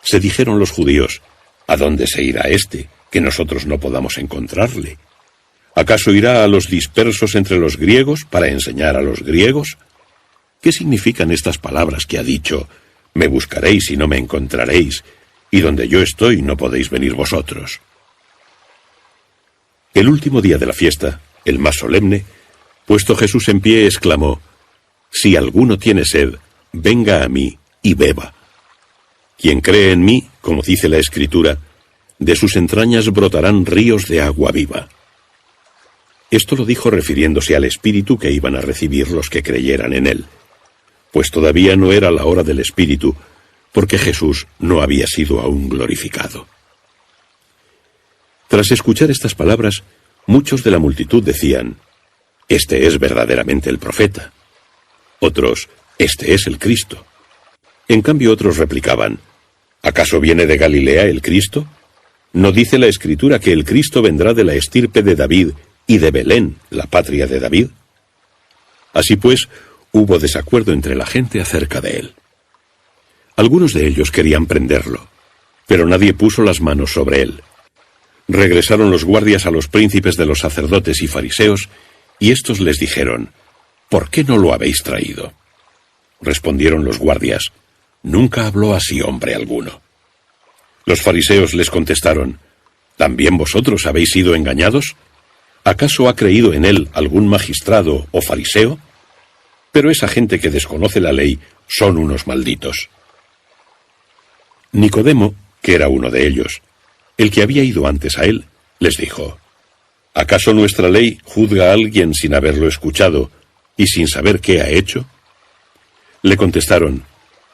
Se dijeron los judíos: ¿a dónde se irá éste, que nosotros no podamos encontrarle? ¿Acaso irá a los dispersos entre los griegos para enseñar a los griegos? ¿Qué significan estas palabras que ha dicho: me buscaréis y no me encontraréis, y donde yo estoy no podéis venir vosotros? El último día de la fiesta, el más solemne, puesto Jesús en pie, exclamó: si alguno tiene sed, venga a mí y beba. Quien cree en mí, como dice la Escritura, de sus entrañas brotarán ríos de agua viva. Esto lo dijo refiriéndose al Espíritu que iban a recibir los que creyeran en él, pues todavía no era la hora del Espíritu, porque Jesús no había sido aún glorificado. Tras escuchar estas palabras, muchos de la multitud decían: este es verdaderamente el profeta. Otros: este es el Cristo. En cambio otros replicaban: ¿acaso viene de Galilea el Cristo? ¿No dice la Escritura que el Cristo vendrá de la estirpe de David y de Belén, la patria de David? Así pues, hubo desacuerdo entre la gente acerca de él. Algunos de ellos querían prenderlo, pero nadie puso las manos sobre él. Regresaron los guardias a los príncipes de los sacerdotes y fariseos, y éstos les dijeron: ¿por qué no lo habéis traído? Respondieron los guardias: nunca habló así hombre alguno. Los fariseos les contestaron: ¿también vosotros habéis sido engañados? ¿Acaso ha creído en él algún magistrado o fariseo? Pero esa gente que desconoce la ley son unos malditos. Nicodemo, que era uno de ellos, el que había ido antes a él, les dijo: ¿acaso nuestra ley juzga a alguien sin haberlo escuchado y sin saber qué ha hecho? Le contestaron: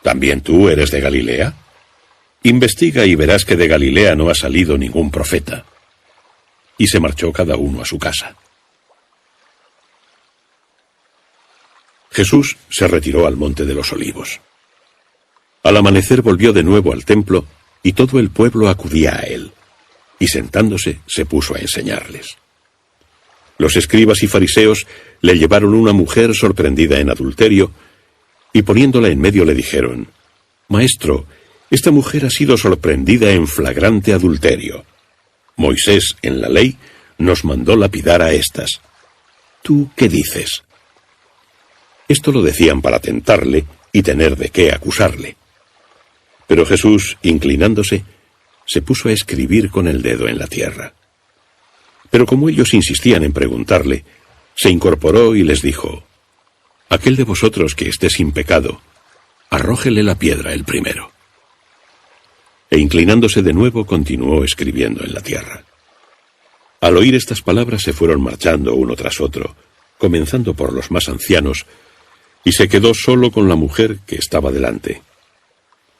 ¿también tú eres de Galilea? Investiga y verás que de Galilea no ha salido ningún profeta. Y se marchó cada uno a su casa. Jesús se retiró al monte de los Olivos. Al amanecer volvió de nuevo al templo, y todo el pueblo acudía a él, y sentándose se puso a enseñarles. Los escribas y fariseos le llevaron una mujer sorprendida en adulterio, y poniéndola en medio le dijeron: Maestro, esta mujer ha sido sorprendida en flagrante adulterio. Moisés, en la ley, nos mandó lapidar a estas. ¿Tú qué dices? Esto lo decían para tentarle y tener de qué acusarle. Pero Jesús, inclinándose, se puso a escribir con el dedo en la tierra. Pero como ellos insistían en preguntarle, se incorporó y les dijo: aquel de vosotros que esté sin pecado, arrójele la piedra el primero. E inclinándose de nuevo continuó escribiendo en la tierra. Al oír estas palabras se fueron marchando uno tras otro, comenzando por los más ancianos, y se quedó solo con la mujer que estaba delante.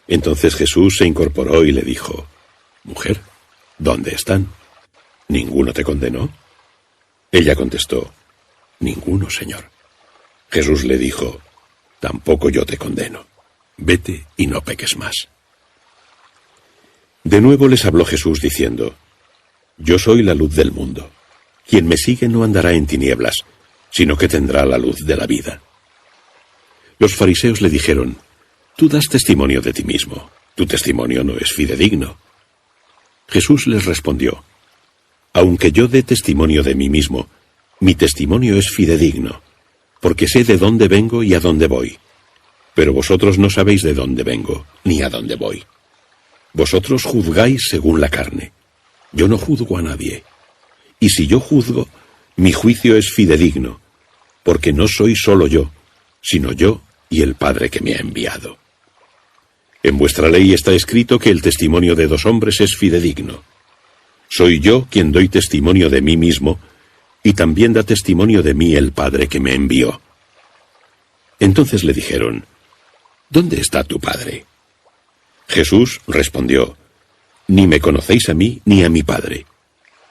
Entonces Jesús se incorporó y le dijo: Mujer, ¿dónde están? ¿Ninguno te condenó? Ella contestó: Ninguno, Señor. Jesús le dijo: Tampoco yo te condeno. Vete y no peques más. De nuevo les habló Jesús diciendo: Yo soy la luz del mundo. Quien me sigue no andará en tinieblas, sino que tendrá la luz de la vida. Los fariseos le dijeron: Tú das testimonio de ti mismo. Tu testimonio no es fidedigno. Jesús les respondió: Aunque yo dé testimonio de mí mismo, mi testimonio es fidedigno, porque sé de dónde vengo y a dónde voy. Pero vosotros no sabéis de dónde vengo, ni a dónde voy. Vosotros juzgáis según la carne. Yo no juzgo a nadie. Y si yo juzgo, mi juicio es fidedigno, porque no soy solo yo, sino yo y el Padre que me ha enviado. En vuestra ley está escrito que el testimonio de dos hombres es fidedigno. Soy yo quien doy testimonio de mí mismo, y también da testimonio de mí el Padre que me envió. Entonces le dijeron: ¿Dónde está tu Padre? Jesús respondió: Ni me conocéis a mí ni a mi Padre.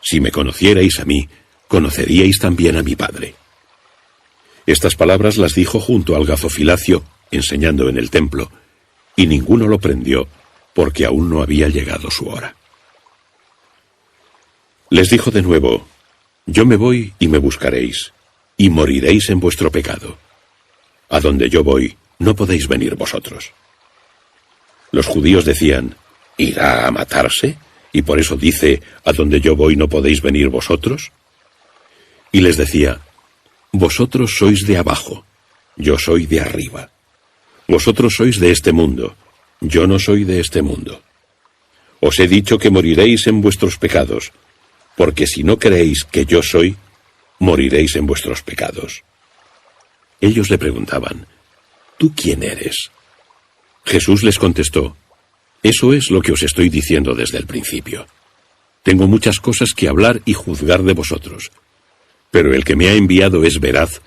Si me conocierais a mí, conoceríais también a mi Padre. Estas palabras las dijo junto al gazofilacio, enseñando en el templo, y ninguno lo prendió, porque aún no había llegado su hora. Les dijo de nuevo: Yo me voy y me buscaréis, y moriréis en vuestro pecado. A donde yo voy, no podéis venir vosotros. Los judíos decían: ¿Irá a matarse? Y por eso dice: a donde yo voy no podéis venir vosotros. Y les decía: Vosotros sois de abajo, yo soy de arriba. Vosotros sois de este mundo, yo no soy de este mundo. Os he dicho que moriréis en vuestros pecados, porque si no creéis que yo soy, moriréis en vuestros pecados. Ellos le preguntaban: ¿Tú quién eres? Jesús les contestó: Eso es lo que os estoy diciendo desde el principio. Tengo muchas cosas que hablar y juzgar de vosotros, pero el que me ha enviado es veraz,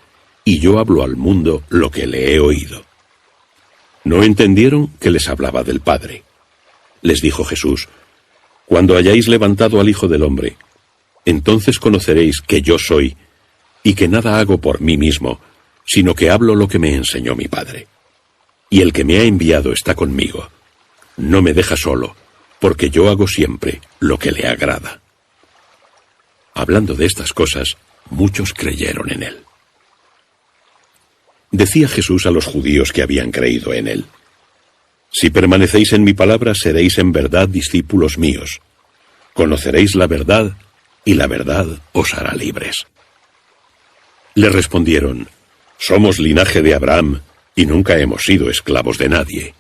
y yo hablo al mundo lo que le he oído. No entendieron que les hablaba del Padre. Les dijo Jesús: Cuando hayáis levantado al Hijo del Hombre, entonces conoceréis que yo soy, y que nada hago por mí mismo, sino que hablo lo que me enseñó mi Padre. Y el que me ha enviado está conmigo. No me deja solo, porque yo hago siempre lo que le agrada. Hablando de estas cosas, muchos creyeron en él. Decía Jesús a los judíos que habían creído en él: Si permanecéis en mi palabra, seréis en verdad discípulos míos. Conoceréis la verdad, y la verdad os hará libres. Le respondieron: Somos linaje de Abraham, y nunca hemos sido esclavos de nadie.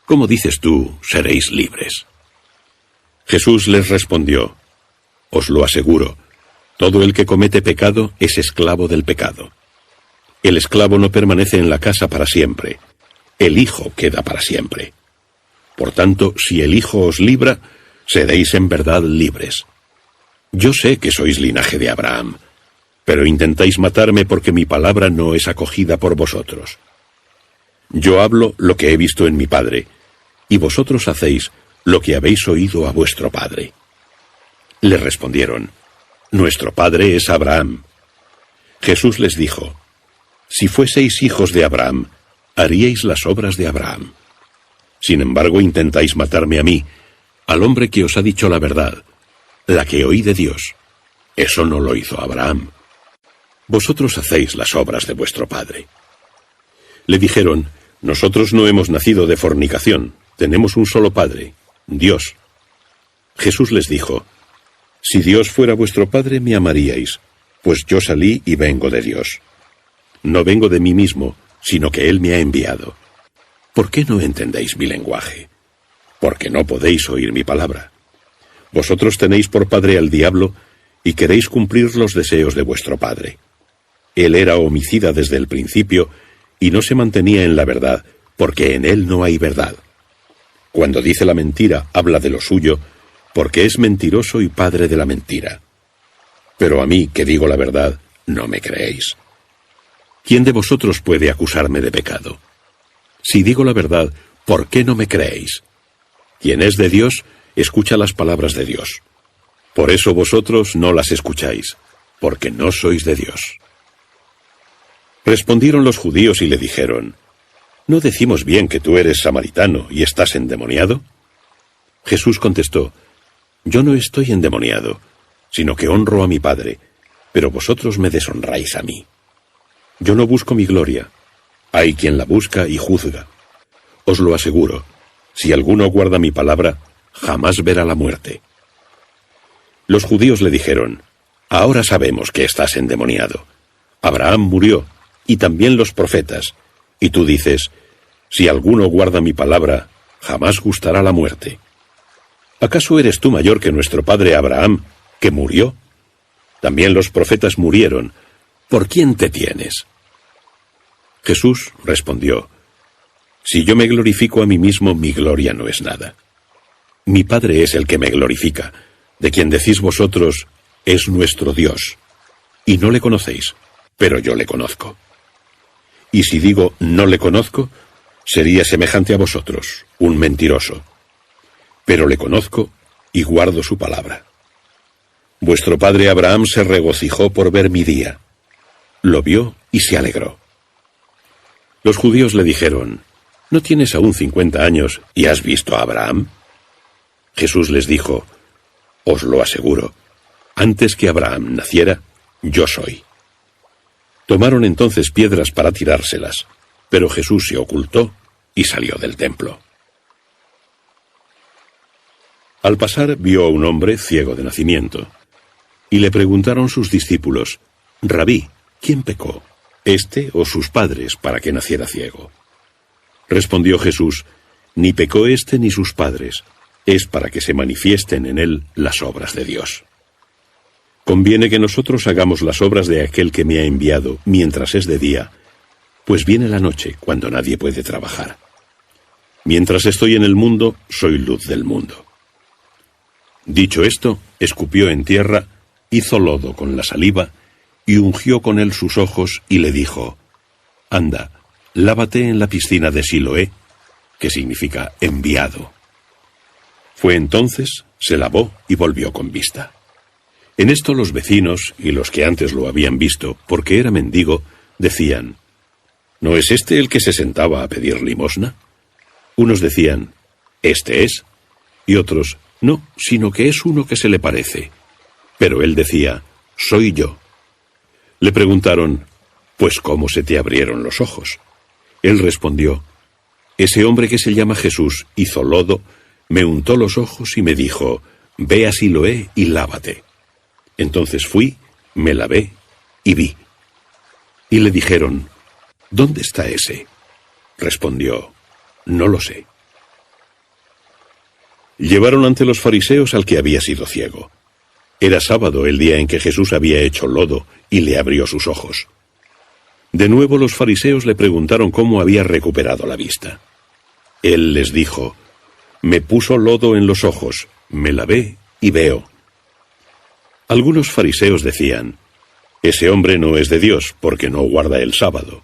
¿Cómo dices tú, seréis libres? Jesús les respondió: Os lo aseguro, Todo el que comete pecado es esclavo del pecado. El esclavo no permanece en la casa para siempre. El Hijo queda para siempre. Por tanto, si el Hijo os libra, seréis en verdad libres. Yo sé que sois linaje de Abraham, pero intentáis matarme porque mi palabra no es acogida por vosotros. Yo hablo lo que he visto en mi Padre, y vosotros hacéis lo que habéis oído a vuestro padre. Le respondieron: Nuestro padre es Abraham. Jesús les dijo: Si fueseis hijos de Abraham, haríais las obras de Abraham. Sin embargo, intentáis matarme a mí, al hombre que os ha dicho la verdad, la que oí de Dios. Eso no lo hizo Abraham. Vosotros hacéis las obras de vuestro padre. Le dijeron: Nosotros no hemos nacido de fornicación, tenemos un solo padre, Dios. Jesús les dijo: Si Dios fuera vuestro padre, me amaríais, pues yo salí y vengo de Dios. No vengo de mí mismo, sino que Él me ha enviado. ¿Por qué no entendéis mi lenguaje? Porque no podéis oír mi palabra. Vosotros tenéis por padre al diablo y queréis cumplir los deseos de vuestro padre. Él era homicida desde el principio y no se mantenía en la verdad, porque en él no hay verdad. Cuando dice la mentira, habla de lo suyo, porque es mentiroso y padre de la mentira. Pero a mí, que digo la verdad, no me creéis. ¿Quién de vosotros puede acusarme de pecado? Si digo la verdad, ¿por qué no me creéis? Quien es de Dios, escucha las palabras de Dios. Por eso vosotros no las escucháis, porque no sois de Dios. Respondieron los judíos y le dijeron: ¿No decimos bien que tú eres samaritano y estás endemoniado? Jesús contestó: Yo no estoy endemoniado, sino que honro a mi Padre, pero vosotros me deshonráis a mí. Yo no busco mi gloria. Hay quien la busca y juzga. Os lo aseguro, si alguno guarda mi palabra, jamás verá la muerte. Los judíos le dijeron: Ahora sabemos que estás endemoniado. Abraham murió, y también los profetas, y tú dices: Si alguno guarda mi palabra, jamás gustará la muerte. ¿Acaso eres tú mayor que nuestro padre Abraham, que murió? También los profetas murieron. ¿Por quién te tienes? Jesús respondió: Si yo me glorifico a mí mismo, mi gloria no es nada. Mi Padre es el que me glorifica, de quien decís vosotros: es nuestro Dios. Y no le conocéis, pero yo le conozco. Y si digo no le conozco, sería semejante a vosotros, un mentiroso. Pero le conozco y guardo su palabra. Vuestro padre Abraham se regocijó por ver mi día. Lo vio y se alegró. Los judíos le dijeron: ¿No tienes aún 50 años y has visto a Abraham? Jesús les dijo: Os lo aseguro, antes que Abraham naciera, yo soy. Tomaron entonces piedras para tirárselas, pero Jesús se ocultó y salió del templo. Al pasar vio a un hombre ciego de nacimiento, y le preguntaron sus discípulos: Rabí, ¿quién pecó, éste o sus padres, para que naciera ciego? Respondió Jesús: Ni pecó éste ni sus padres, es para que se manifiesten en él las obras de Dios. Conviene que nosotros hagamos las obras de aquel que me ha enviado mientras es de día, pues viene la noche cuando nadie puede trabajar. Mientras estoy en el mundo, soy luz del mundo. Dicho esto, escupió en tierra, hizo lodo con la saliva, y ungió con él sus ojos y le dijo: Anda, lávate en la piscina de Siloé, que significa enviado. Fue entonces, se lavó y volvió con vista. En esto los vecinos y los que antes lo habían visto, porque era mendigo, decían: ¿No es este el que se sentaba a pedir limosna? Unos decían: Este es, y otros: No, sino que es uno que se le parece. Pero él decía: Soy yo. Le preguntaron: Pues ¿cómo se te abrieron los ojos? Él respondió: Ese hombre que se llama Jesús hizo lodo, me untó los ojos y me dijo: Ve a Siloé y lávate. Entonces fui, me lavé y vi. Y le dijeron: ¿Dónde está ese? Respondió: No lo sé. Llevaron ante los fariseos al que había sido ciego. Era sábado el día en que Jesús había hecho lodo y le abrió sus ojos. De nuevo los fariseos le preguntaron cómo había recuperado la vista. Él les dijo: «Me puso lodo en los ojos, me lavé y veo». Algunos fariseos decían: «Ese hombre no es de Dios, porque no guarda el sábado».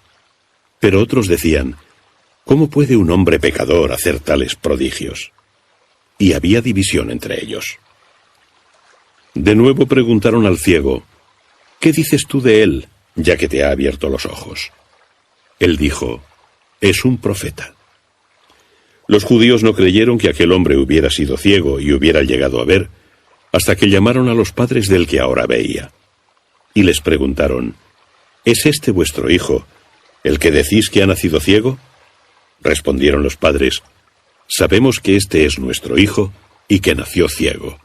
Pero otros decían: «¿Cómo puede un hombre pecador hacer tales prodigios?». Y había división entre ellos. De nuevo preguntaron al ciego: «¿Qué dices tú de él, ya que te ha abierto los ojos?». Él dijo: «Es un profeta». Los judíos no creyeron que aquel hombre hubiera sido ciego y hubiera llegado a ver, hasta que llamaron a los padres del que ahora veía. Y les preguntaron: «¿Es este vuestro hijo, el que decís que ha nacido ciego?». Respondieron los padres: «Sabemos que este es nuestro hijo y que nació ciego.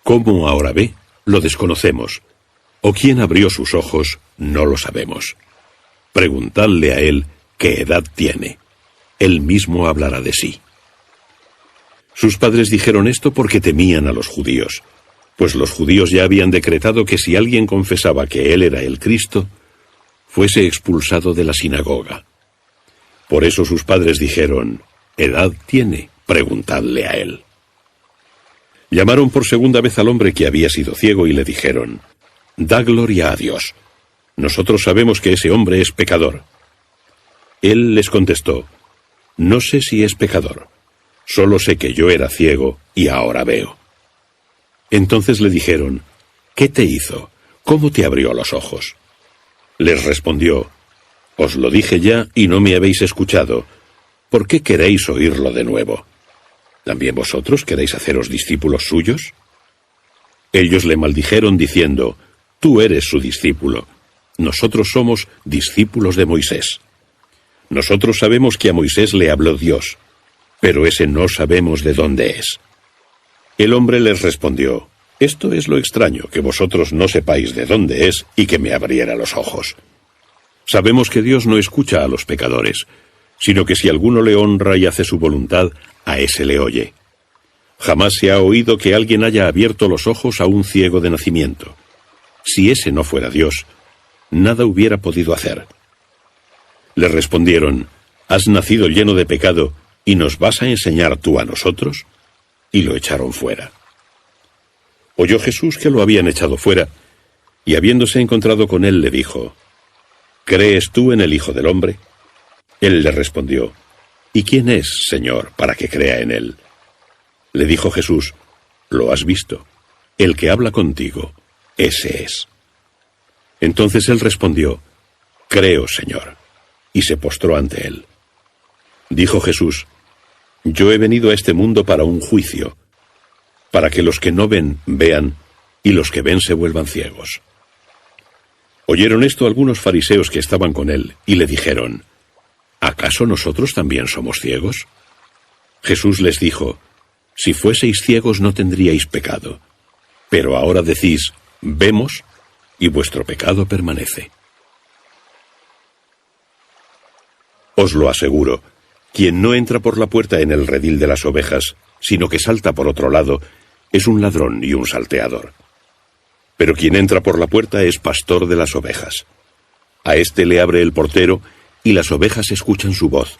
¿Cómo ahora ve? Lo desconocemos. O quién abrió sus ojos, no lo sabemos. Preguntadle a él qué edad tiene. Él mismo hablará de sí». Sus padres dijeron esto porque temían a los judíos, pues los judíos ya habían decretado que si alguien confesaba que él era el Cristo, fuese expulsado de la sinagoga. Por eso sus padres dijeron: «¿Edad tiene? Preguntadle a él». Llamaron por segunda vez al hombre que había sido ciego y le dijeron: «Da gloria a Dios. Nosotros sabemos que ese hombre es pecador». Él les contestó: «No sé si es pecador. Solo sé que yo era ciego y ahora veo». Entonces le dijeron: «¿Qué te hizo? ¿Cómo te abrió los ojos?». Les respondió: «Os lo dije ya y no me habéis escuchado. ¿Por qué queréis oírlo de nuevo? ¿También vosotros queréis haceros discípulos suyos?». Ellos le maldijeron diciendo: «Tú eres su discípulo. Nosotros somos discípulos de Moisés. Nosotros sabemos que a Moisés le habló Dios, pero ese no sabemos de dónde es». El hombre les respondió: «Esto es lo extraño, que vosotros no sepáis de dónde es y que me abriera los ojos. Sabemos que Dios no escucha a los pecadores, sino que si alguno le honra y hace su voluntad, a ese le oye. Jamás se ha oído que alguien haya abierto los ojos a un ciego de nacimiento. Si ese no fuera Dios, nada hubiera podido hacer». Le respondieron: «¿Has nacido lleno de pecado y nos vas a enseñar tú a nosotros?». Y lo echaron fuera. Oyó Jesús que lo habían echado fuera, y habiéndose encontrado con él le dijo: «¿Crees tú en el Hijo del Hombre?». Él le respondió: «¿Y quién es, Señor, para que crea en él?». Le dijo Jesús: «Lo has visto. El que habla contigo, ese es». Entonces él respondió: «Creo, Señor», y se postró ante él. Dijo Jesús: «Yo he venido a este mundo para un juicio, para que los que no ven, vean, y los que ven se vuelvan ciegos». Oyeron esto algunos fariseos que estaban con él, y le dijeron: «¿Acaso nosotros también somos ciegos?». Jesús les dijo: «Si fueseis ciegos no tendríais pecado, pero ahora decís: vemos, y vuestro pecado permanece». Os lo aseguro, quien no entra por la puerta en el redil de las ovejas, sino que salta por otro lado, es un ladrón y un salteador. Pero quien entra por la puerta es pastor de las ovejas. A éste le abre el portero, y las ovejas escuchan su voz.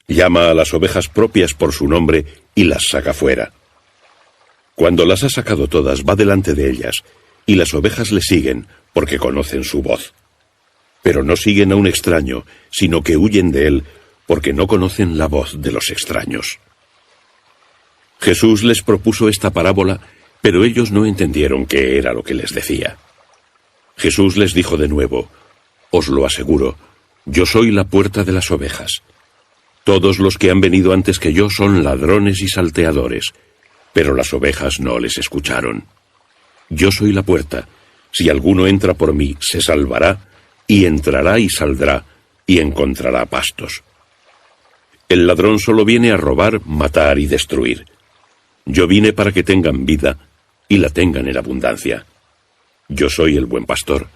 Llama a las ovejas propias por su nombre y las saca fuera. Cuando las ha sacado todas, va delante de ellas, y las ovejas le siguen, porque conocen su voz. Pero no siguen a un extraño, sino que huyen de él, porque no conocen la voz de los extraños. Jesús les propuso esta parábola, pero ellos no entendieron qué era lo que les decía. Jesús les dijo de nuevo: «Os lo aseguro, yo soy la puerta de las ovejas. Todos los que han venido antes que yo son ladrones y salteadores, pero las ovejas no les escucharon. Yo soy la puerta. Si alguno entra por mí, se salvará, y entrará y saldrá, y encontrará pastos. El ladrón solo viene a robar, matar y destruir. Yo vine para que tengan vida, y la tengan en abundancia. Yo soy el buen pastor.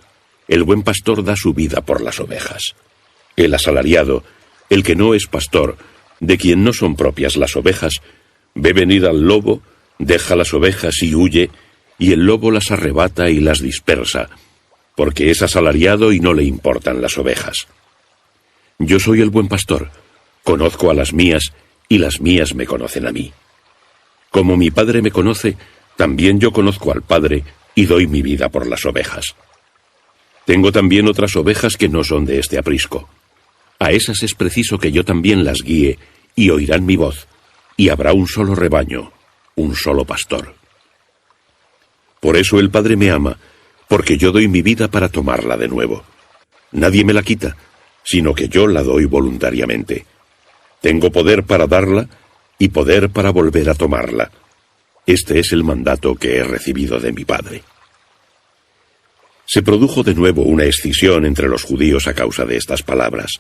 El buen pastor da su vida por las ovejas. El asalariado, el que no es pastor, de quien no son propias las ovejas, ve venir al lobo, deja las ovejas y huye, y el lobo las arrebata y las dispersa, porque es asalariado y no le importan las ovejas. Yo soy el buen pastor, conozco a las mías, y las mías me conocen a mí. Como mi Padre me conoce, también yo conozco al Padre, y doy mi vida por las ovejas. Tengo también otras ovejas que no son de este aprisco. A esas es preciso que yo también las guíe, y oirán mi voz, y habrá un solo rebaño, un solo pastor. Por eso el Padre me ama, porque yo doy mi vida para tomarla de nuevo. Nadie me la quita, sino que yo la doy voluntariamente. Tengo poder para darla y poder para volver a tomarla. Este es el mandato que he recibido de mi Padre. Se produjo de nuevo una escisión entre los judíos a causa de estas palabras.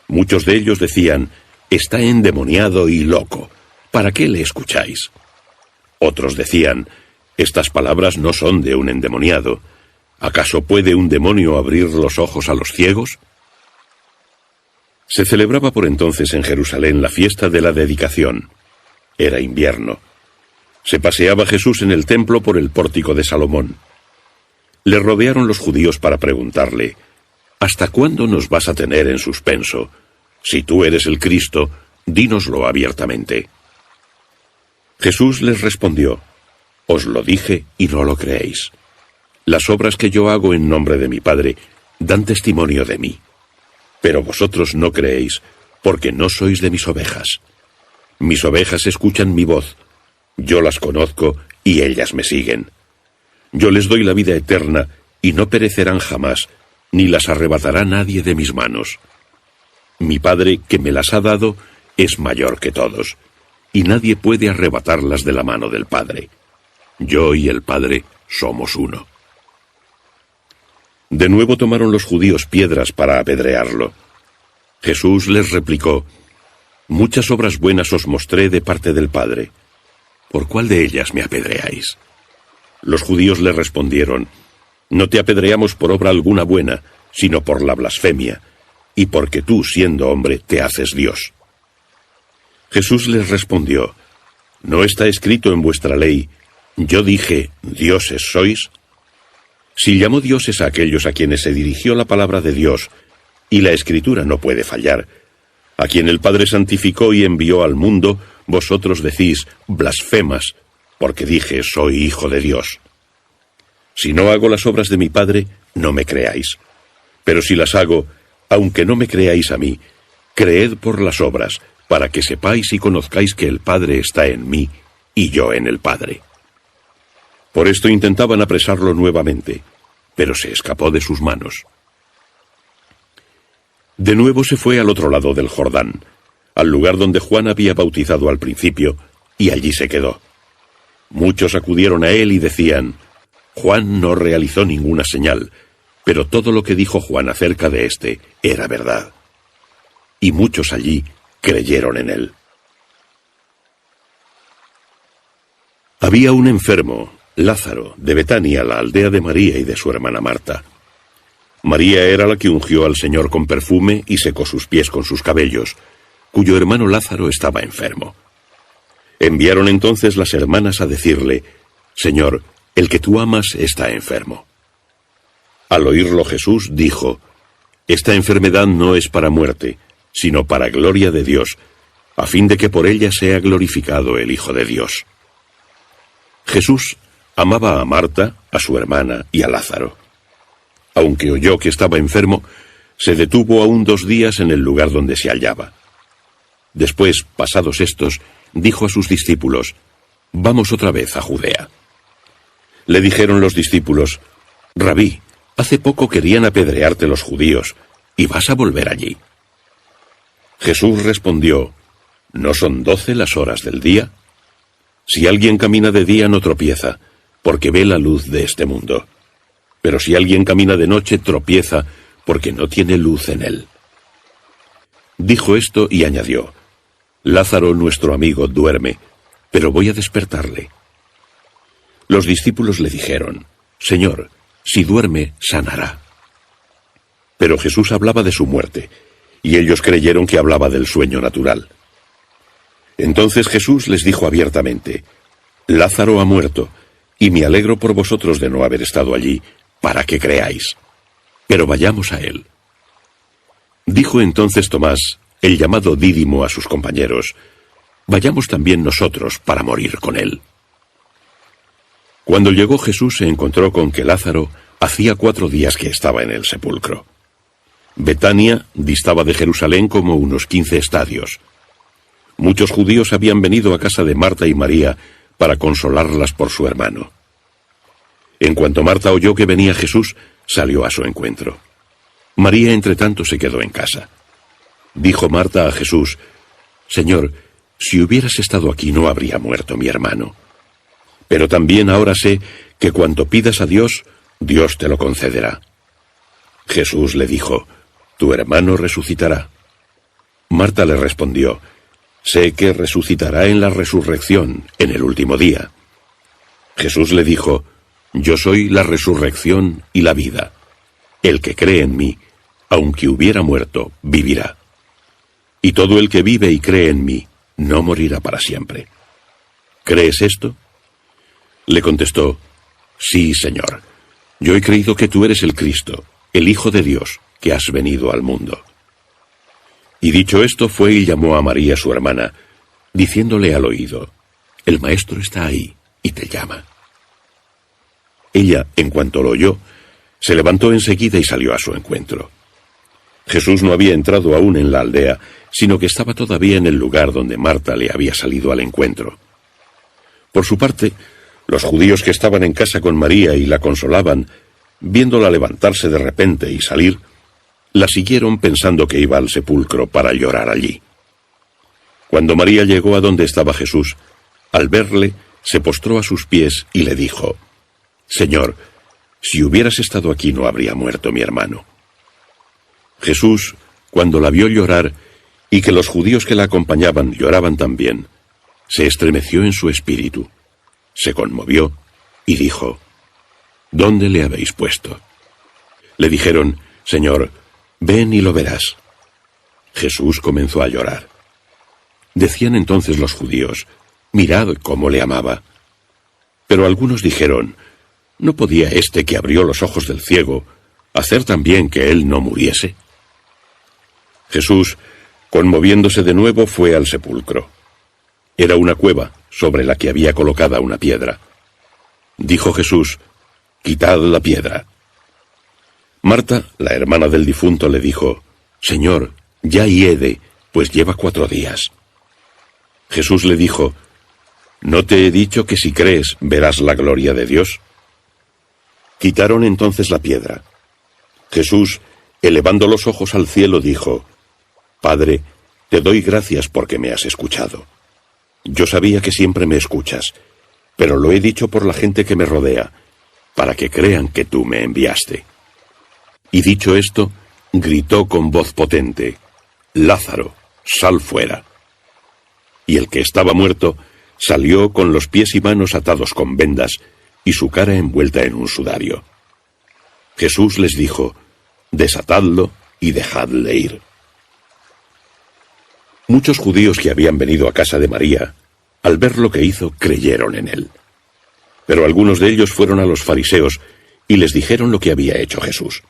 Muchos de ellos decían: «Está endemoniado y loco. ¿Para qué le escucháis?» Otros decían: «Estas palabras no son de un endemoniado. ¿Acaso puede un demonio abrir los ojos a los ciegos?» Se celebraba por entonces en Jerusalén la fiesta de la dedicación. Era invierno. Se paseaba Jesús en el templo por el pórtico de Salomón. Le rodearon los judíos para preguntarle: «¿Hasta cuándo nos vas a tener en suspenso? Si tú eres el Cristo, dínoslo abiertamente». Jesús les respondió: «Os lo dije y no lo creéis. Las obras que yo hago en nombre de mi Padre dan testimonio de mí. Pero vosotros no creéis, porque no sois de mis ovejas. Mis ovejas escuchan mi voz. Yo las conozco y ellas me siguen. Yo les doy la vida eterna y no perecerán jamás, ni las arrebatará nadie de mis manos. Mi Padre, que me las ha dado, es mayor que todos, y nadie puede arrebatarlas de la mano del Padre. Yo y el Padre somos uno». De nuevo tomaron los judíos piedras para apedrearlo. Jesús les replicó: «Muchas obras buenas os mostré de parte del Padre. ¿Por cuál de ellas me apedreáis?» Los judíos le respondieron: «No te apedreamos por obra alguna buena, sino por la blasfemia, y porque tú, siendo hombre, te haces Dios». Jesús les respondió: «¿No está escrito en vuestra ley: yo dije, dioses sois?» Si llamó dioses a aquellos a quienes se dirigió la palabra de Dios, y la Escritura no puede fallar, a quien el Padre santificó y envió al mundo, vosotros decís blasfemas, porque dije, soy hijo de Dios. Si no hago las obras de mi Padre, no me creáis. Pero si las hago, aunque no me creáis a mí, creed por las obras, para que sepáis y conozcáis que el Padre está en mí, y yo en el Padre. Por esto intentaban apresarlo nuevamente, pero se escapó de sus manos. De nuevo se fue al otro lado del Jordán, al lugar donde Juan había bautizado al principio, y allí se quedó. Muchos acudieron a él y decían: «Juan no realizó ninguna señal, pero todo lo que dijo Juan acerca de éste era verdad». Y muchos allí creyeron en él. Había un enfermo, Lázaro, de Betania, la aldea de María y de su hermana Marta. María era la que ungió al Señor con perfume y secó sus pies con sus cabellos, cuyo hermano Lázaro estaba enfermo. Enviaron entonces las hermanas a decirle: «Señor, el que tú amas está enfermo». Al oírlo Jesús dijo: «Esta enfermedad no es para muerte, sino para gloria de Dios, a fin de que por ella sea glorificado el Hijo de Dios». Jesús amaba a Marta, a su hermana y a Lázaro. Aunque oyó que estaba enfermo, se detuvo aún 2 días en el lugar donde se hallaba. Después, pasados estos, dijo a sus discípulos: «Vamos otra vez a Judea». Le dijeron los discípulos: «Rabí, hace poco querían apedrearte los judíos, ¿y vas a volver allí?». Jesús respondió: ¿No son 12 las horas del día? Si alguien camina de día no tropieza, porque ve la luz de este mundo. Pero si alguien camina de noche, tropieza, porque no tiene luz en él. Dijo esto y añadió: Lázaro, nuestro amigo, duerme, pero voy a despertarle. Los discípulos le dijeron: Señor, si duerme, sanará. Pero Jesús hablaba de su muerte, y ellos creyeron que hablaba del sueño natural. Entonces Jesús les dijo abiertamente: Lázaro ha muerto, y me alegro por vosotros de no haber estado allí, para que creáis. Pero vayamos a él. Dijo entonces Tomás, el llamado Dídimo, a sus compañeros: vayamos también nosotros para morir con él. Cuando llegó Jesús se encontró con que Lázaro hacía 4 días que estaba en el sepulcro. Betania distaba de Jerusalén como unos 15 estadios. Muchos judíos habían venido a casa de Marta y María para consolarlas por su hermano. En cuanto Marta oyó que venía Jesús, salió a su encuentro. María, entretanto, se quedó en casa. Dijo Marta a Jesús: Señor, si hubieras estado aquí no habría muerto mi hermano. Pero también ahora sé que cuanto pidas a Dios, Dios te lo concederá. Jesús le dijo: tu hermano resucitará. Marta le respondió: sé que resucitará en la resurrección, en el último día. Jesús le dijo: yo soy la resurrección y la vida. El que cree en mí, aunque hubiera muerto, vivirá. Y todo el que vive y cree en mí, no morirá para siempre. ¿Crees esto? Le contestó: sí, Señor. Yo he creído que tú eres el Cristo, el Hijo de Dios, que has venido al mundo. Y dicho esto, fue y llamó a María su hermana, diciéndole al oído: el Maestro está ahí y te llama. Ella, en cuanto lo oyó, se levantó enseguida y salió a su encuentro. Jesús no había entrado aún en la aldea, sino que estaba todavía en el lugar donde Marta le había salido al encuentro. Por su parte, los judíos que estaban en casa con María y la consolaban, viéndola levantarse de repente y salir, la siguieron pensando que iba al sepulcro para llorar allí. Cuando María llegó a donde estaba Jesús, al verle, se postró a sus pies y le dijo: Señor, si hubieras estado aquí no habría muerto mi hermano. Jesús, cuando la vio llorar, y que los judíos que la acompañaban lloraban también, se estremeció en su espíritu, se conmovió y dijo: ¿dónde le habéis puesto? Le dijeron: Señor, ven y lo verás. Jesús comenzó a llorar. Decían entonces los judíos: mirad cómo le amaba. Pero algunos dijeron: ¿no podía este que abrió los ojos del ciego hacer también que él no muriese? Jesús, conmoviéndose de nuevo, fue al sepulcro. Era una cueva sobre la que había colocada una piedra. Dijo Jesús: quitad la piedra. Marta, la hermana del difunto, le dijo: Señor, ya hiede, pues lleva 4 días. Jesús le dijo: ¿no te he dicho que si crees verás la gloria de Dios? Quitaron entonces la piedra. Jesús, elevando los ojos al cielo, dijo: Padre, te doy gracias porque me has escuchado. Yo sabía que siempre me escuchas, pero lo he dicho por la gente que me rodea, para que crean que tú me enviaste. Y dicho esto, gritó con voz potente: Lázaro, sal fuera. Y el que estaba muerto salió con los pies y manos atados con vendas y su cara envuelta en un sudario. Jesús les dijo: desatadlo y dejadle ir. Muchos judíos que habían venido a casa de María, al ver lo que hizo, creyeron en él. Pero algunos de ellos fueron a los fariseos y les dijeron lo que había hecho Jesús.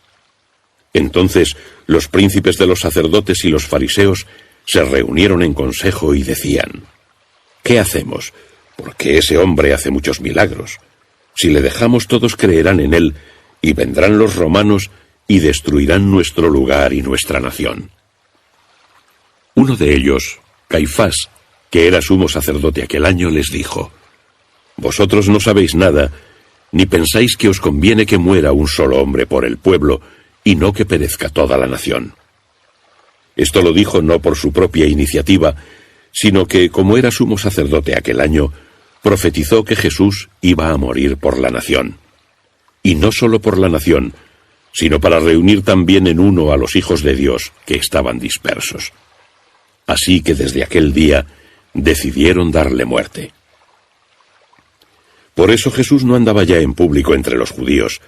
Entonces los príncipes de los sacerdotes y los fariseos se reunieron en consejo y decían: ¿qué hacemos? Porque ese hombre hace muchos milagros. Si le dejamos, todos creerán en él, y vendrán los romanos y destruirán nuestro lugar y nuestra nación. Uno de ellos, Caifás, que era sumo sacerdote aquel año, les dijo: vosotros no sabéis nada, ni pensáis que os conviene que muera un solo hombre por el pueblo, y no que perezca toda la nación. Esto lo dijo no por su propia iniciativa, sino que, como era sumo sacerdote aquel año, profetizó que Jesús iba a morir por la nación. Y no solo por la nación, sino para reunir también en uno a los hijos de Dios que estaban dispersos. Así que desde aquel día decidieron darle muerte. Por eso Jesús no andaba ya en público entre los judíos,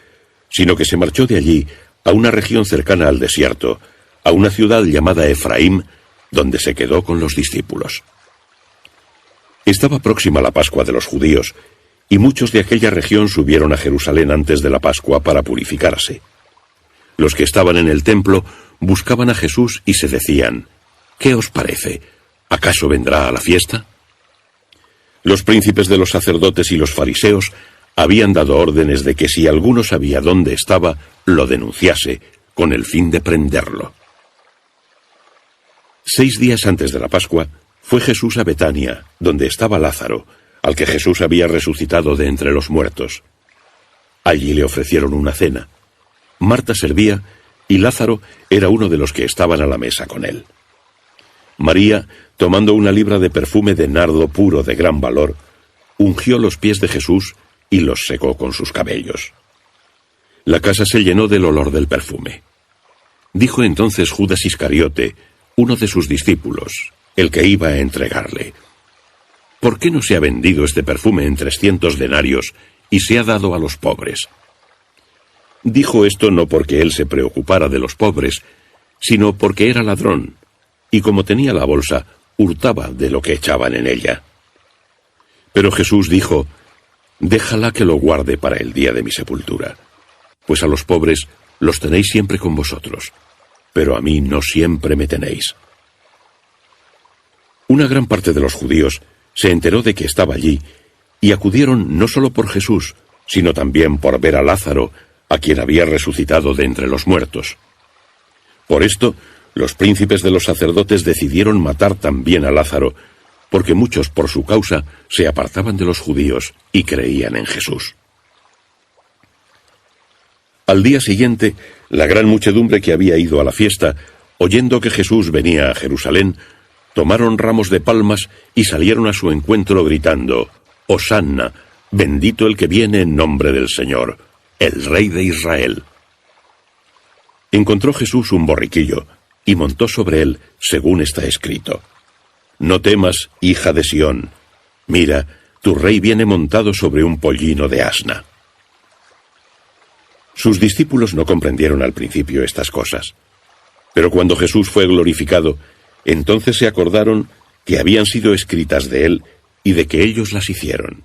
sino que se marchó de allí a una región cercana al desierto, a una ciudad llamada Efraín, donde se quedó con los discípulos. Estaba próxima la Pascua de los judíos, y muchos de aquella región subieron a Jerusalén antes de la Pascua para purificarse. Los que estaban en el templo buscaban a Jesús y se decían: ¿qué os parece? ¿Acaso vendrá a la fiesta? Los príncipes de los sacerdotes y los fariseos habían dado órdenes de que si alguno sabía dónde estaba, lo denunciase, con el fin de prenderlo. 6 días antes de la Pascua, fue Jesús a Betania, donde estaba Lázaro, al que Jesús había resucitado de entre los muertos. Allí le ofrecieron una cena. Marta servía y Lázaro era uno de los que estaban a la mesa con él. María, tomando una libra de perfume de nardo puro de gran valor, ungió los pies de Jesús y los secó con sus cabellos. La casa se llenó del olor del perfume. Dijo entonces Judas Iscariote, uno de sus discípulos, el que iba a entregarle: ¿por qué no se ha vendido este perfume en 300 denarios y se ha dado a los pobres? Dijo esto no porque él se preocupara de los pobres, sino porque era ladrón, y como tenía la bolsa, hurtaba de lo que echaban en ella. Pero Jesús dijo: déjala que lo guarde para el día de mi sepultura, pues a los pobres los tenéis siempre con vosotros, pero a mí no siempre me tenéis. Una gran parte de los judíos se enteró de que estaba allí, y acudieron no solo por Jesús, sino también por ver a Lázaro, a quien había resucitado de entre los muertos. Por esto, los príncipes de los sacerdotes decidieron matar también a Lázaro, porque muchos por su causa se apartaban de los judíos y creían en Jesús. Al día siguiente, la gran muchedumbre que había ido a la fiesta, oyendo que Jesús venía a Jerusalén, tomaron ramos de palmas y salieron a su encuentro gritando: «Hosanna, bendito el que viene en nombre del Señor, el Rey de Israel». Encontró Jesús un borriquillo y montó sobre él, según está escrito: «No temas, hija de Sión, mira, tu rey viene montado sobre un pollino de asna». Sus discípulos no comprendieron al principio estas cosas, pero cuando Jesús fue glorificado, entonces se acordaron que habían sido escritas de él y de que ellos las hicieron.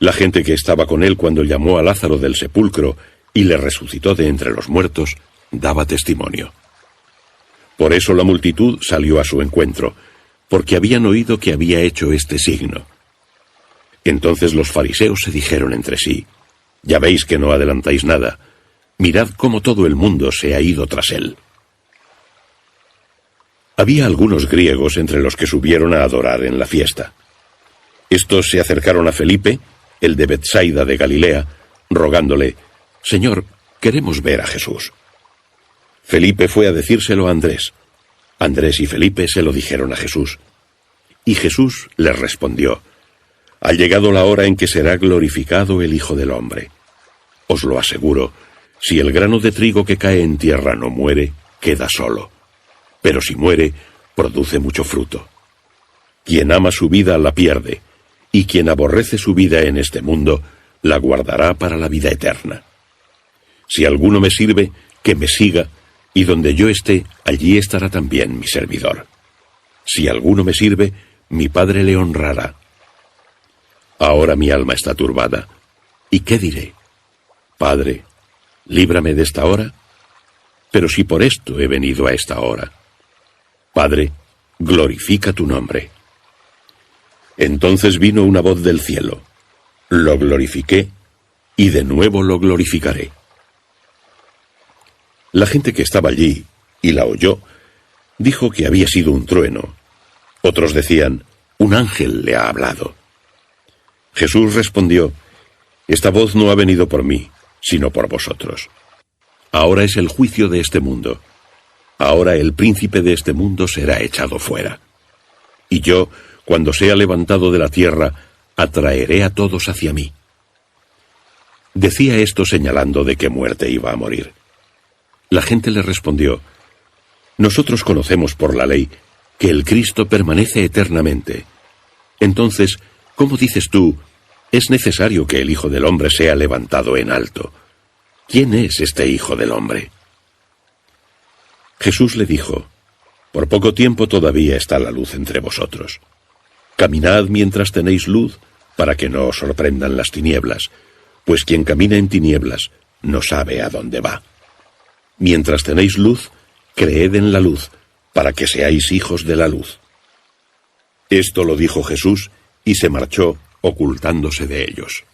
La gente que estaba con él cuando llamó a Lázaro del sepulcro y le resucitó de entre los muertos, daba testimonio. Por eso la multitud salió a su encuentro, porque habían oído que había hecho este signo. Entonces los fariseos se dijeron entre sí: «Ya veis que no adelantáis nada. Mirad cómo todo el mundo se ha ido tras él». Había algunos griegos entre los que subieron a adorar en la fiesta. Estos se acercaron a Felipe, el de Betsaida de Galilea, rogándole: «Señor, queremos ver a Jesús». Felipe fue a decírselo a Andrés. Andrés y Felipe se lo dijeron a Jesús. Y Jesús les respondió: «Ha llegado la hora en que será glorificado el Hijo del Hombre. Os lo aseguro, si el grano de trigo que cae en tierra no muere, queda solo. Pero si muere, produce mucho fruto. Quien ama su vida la pierde, y quien aborrece su vida en este mundo, la guardará para la vida eterna. Si alguno me sirve, que me siga, y donde yo esté, allí estará también mi servidor. Si alguno me sirve, mi Padre le honrará. Ahora mi alma está turbada. ¿Y qué diré? Padre, líbrame de esta hora. Pero si por esto he venido a esta hora. Padre, glorifica tu nombre». Entonces vino una voz del cielo: «Lo glorifiqué, y de nuevo lo glorificaré». La gente que estaba allí, y la oyó, dijo que había sido un trueno. Otros decían: «Un ángel le ha hablado». Jesús respondió: «Esta voz no ha venido por mí, sino por vosotros. Ahora es el juicio de este mundo. Ahora el príncipe de este mundo será echado fuera. Y yo, cuando sea levantado de la tierra, atraeré a todos hacia mí». Decía esto señalando de qué muerte iba a morir. La gente le respondió: «Nosotros conocemos por la ley que el Cristo permanece eternamente. Entonces, ¿cómo dices tú, es necesario que el Hijo del Hombre sea levantado en alto? ¿Quién es este Hijo del Hombre?». Jesús le dijo: «Por poco tiempo todavía está la luz entre vosotros. Caminad mientras tenéis luz, para que no os sorprendan las tinieblas, pues quien camina en tinieblas no sabe a dónde va. Mientras tenéis luz, creed en la luz, para que seáis hijos de la luz. Esto lo dijo Jesús, y se marchó, ocultándose de ellos.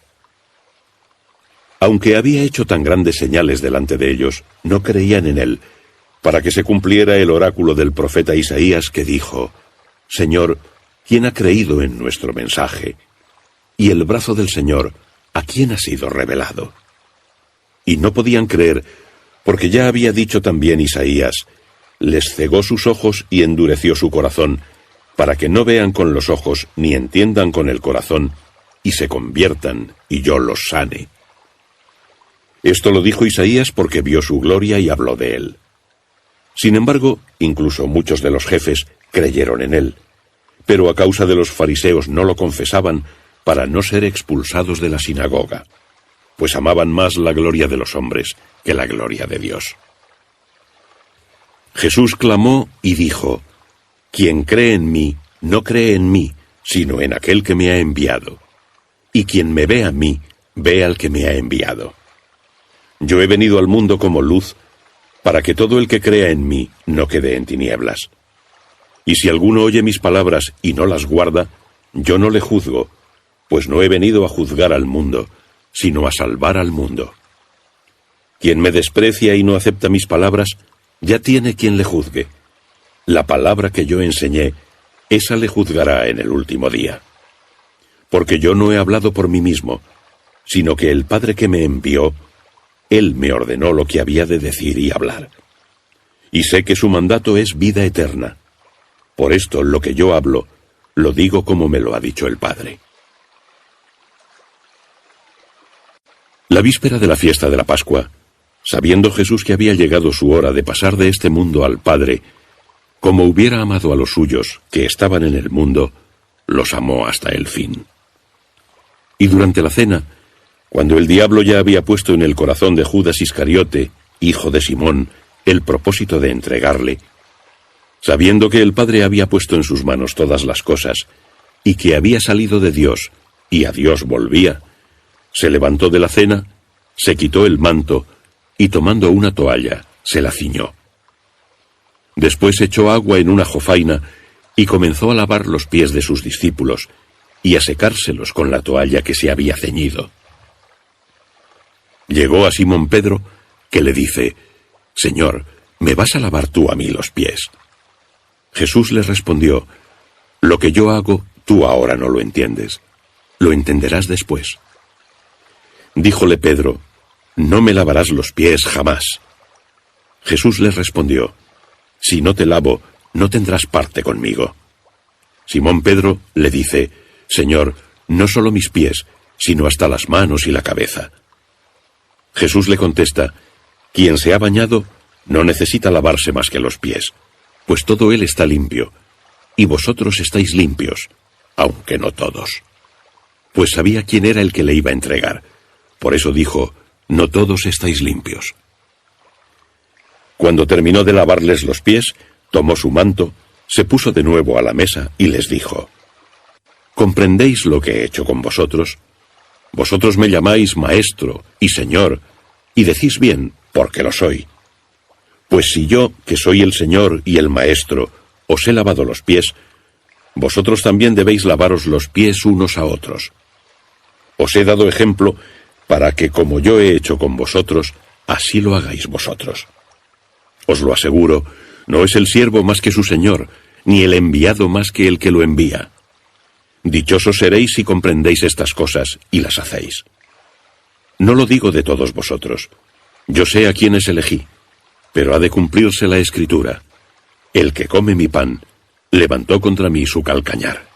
Aunque había hecho tan grandes señales delante de ellos, no creían en él, para que se cumpliera el oráculo del profeta Isaías que dijo: Señor, ¿quién ha creído en nuestro mensaje? Y el brazo del Señor, ¿a quién ha sido revelado? Y no podían creer, porque ya había dicho también Isaías: les cegó sus ojos y endureció su corazón, para que no vean con los ojos ni entiendan con el corazón, y se conviertan, y yo los sane. Esto lo dijo Isaías porque vio su gloria y habló de él. Sin embargo, incluso muchos de los jefes creyeron en él, pero a causa de los fariseos no lo confesaban para no ser expulsados de la sinagoga, pues amaban más la gloria de los hombres que la gloria de Dios. Jesús clamó y dijo: Quien cree en mí, no cree en mí, sino en aquel que me ha enviado. Y quien me ve a mí, ve al que me ha enviado. Yo he venido al mundo como luz, para que todo el que crea en mí no quede en tinieblas. Y si alguno oye mis palabras y no las guarda, yo no le juzgo, pues no he venido a juzgar al mundo, sino a salvar al mundo. Quien me desprecia y no acepta mis palabras, ya tiene quien le juzgue. La palabra que yo enseñé, esa le juzgará en el último día. Porque yo no he hablado por mí mismo, sino que el Padre que me envió, Él me ordenó lo que había de decir y hablar. Y sé que su mandato es vida eterna. Por esto lo que yo hablo, lo digo como me lo ha dicho el Padre. La víspera de la fiesta de la Pascua, sabiendo Jesús que había llegado su hora de pasar de este mundo al Padre, como hubiera amado a los suyos, que estaban en el mundo, los amó hasta el fin. Y durante la cena, cuando el diablo ya había puesto en el corazón de Judas Iscariote, hijo de Simón, el propósito de entregarle, sabiendo que el Padre había puesto en sus manos todas las cosas, y que había salido de Dios, y a Dios volvía, se levantó de la cena, se quitó el manto, y tomando una toalla, se la ciñó. Después echó agua en una jofaina, y comenzó a lavar los pies de sus discípulos, y a secárselos con la toalla que se había ceñido. Llegó a Simón Pedro, que le dice: Señor, ¿me vas a lavar tú a mí los pies? Jesús le respondió: Lo que yo hago, tú ahora no lo entiendes. Lo entenderás después. Díjole Pedro: No me lavarás los pies jamás. Jesús le respondió: Si no te lavo, no tendrás parte conmigo. Simón Pedro le dice: Señor, no solo mis pies, sino hasta las manos y la cabeza. Jesús le contesta: Quien se ha bañado no necesita lavarse más que los pies, pues todo él está limpio, y vosotros estáis limpios, aunque no todos. Pues sabía quién era el que le iba a entregar, por eso dijo: No todos estáis limpios. Cuando terminó de lavarles los pies, tomó su manto, se puso de nuevo a la mesa y les dijo: ¿Comprendéis lo que he hecho con vosotros? Vosotros me llamáis Maestro y Señor, y decís bien, porque lo soy. Pues si yo, que soy el Señor y el Maestro, os he lavado los pies, vosotros también debéis lavaros los pies unos a otros. Os he dado ejemplo para que, como yo he hecho con vosotros, así lo hagáis vosotros. Os lo aseguro, no es el siervo más que su Señor, ni el enviado más que el que lo envía. Dichosos seréis si comprendéis estas cosas y las hacéis. No lo digo de todos vosotros. Yo sé a quiénes elegí, pero ha de cumplirse la Escritura. El que come mi pan, levantó contra mí su calcañar.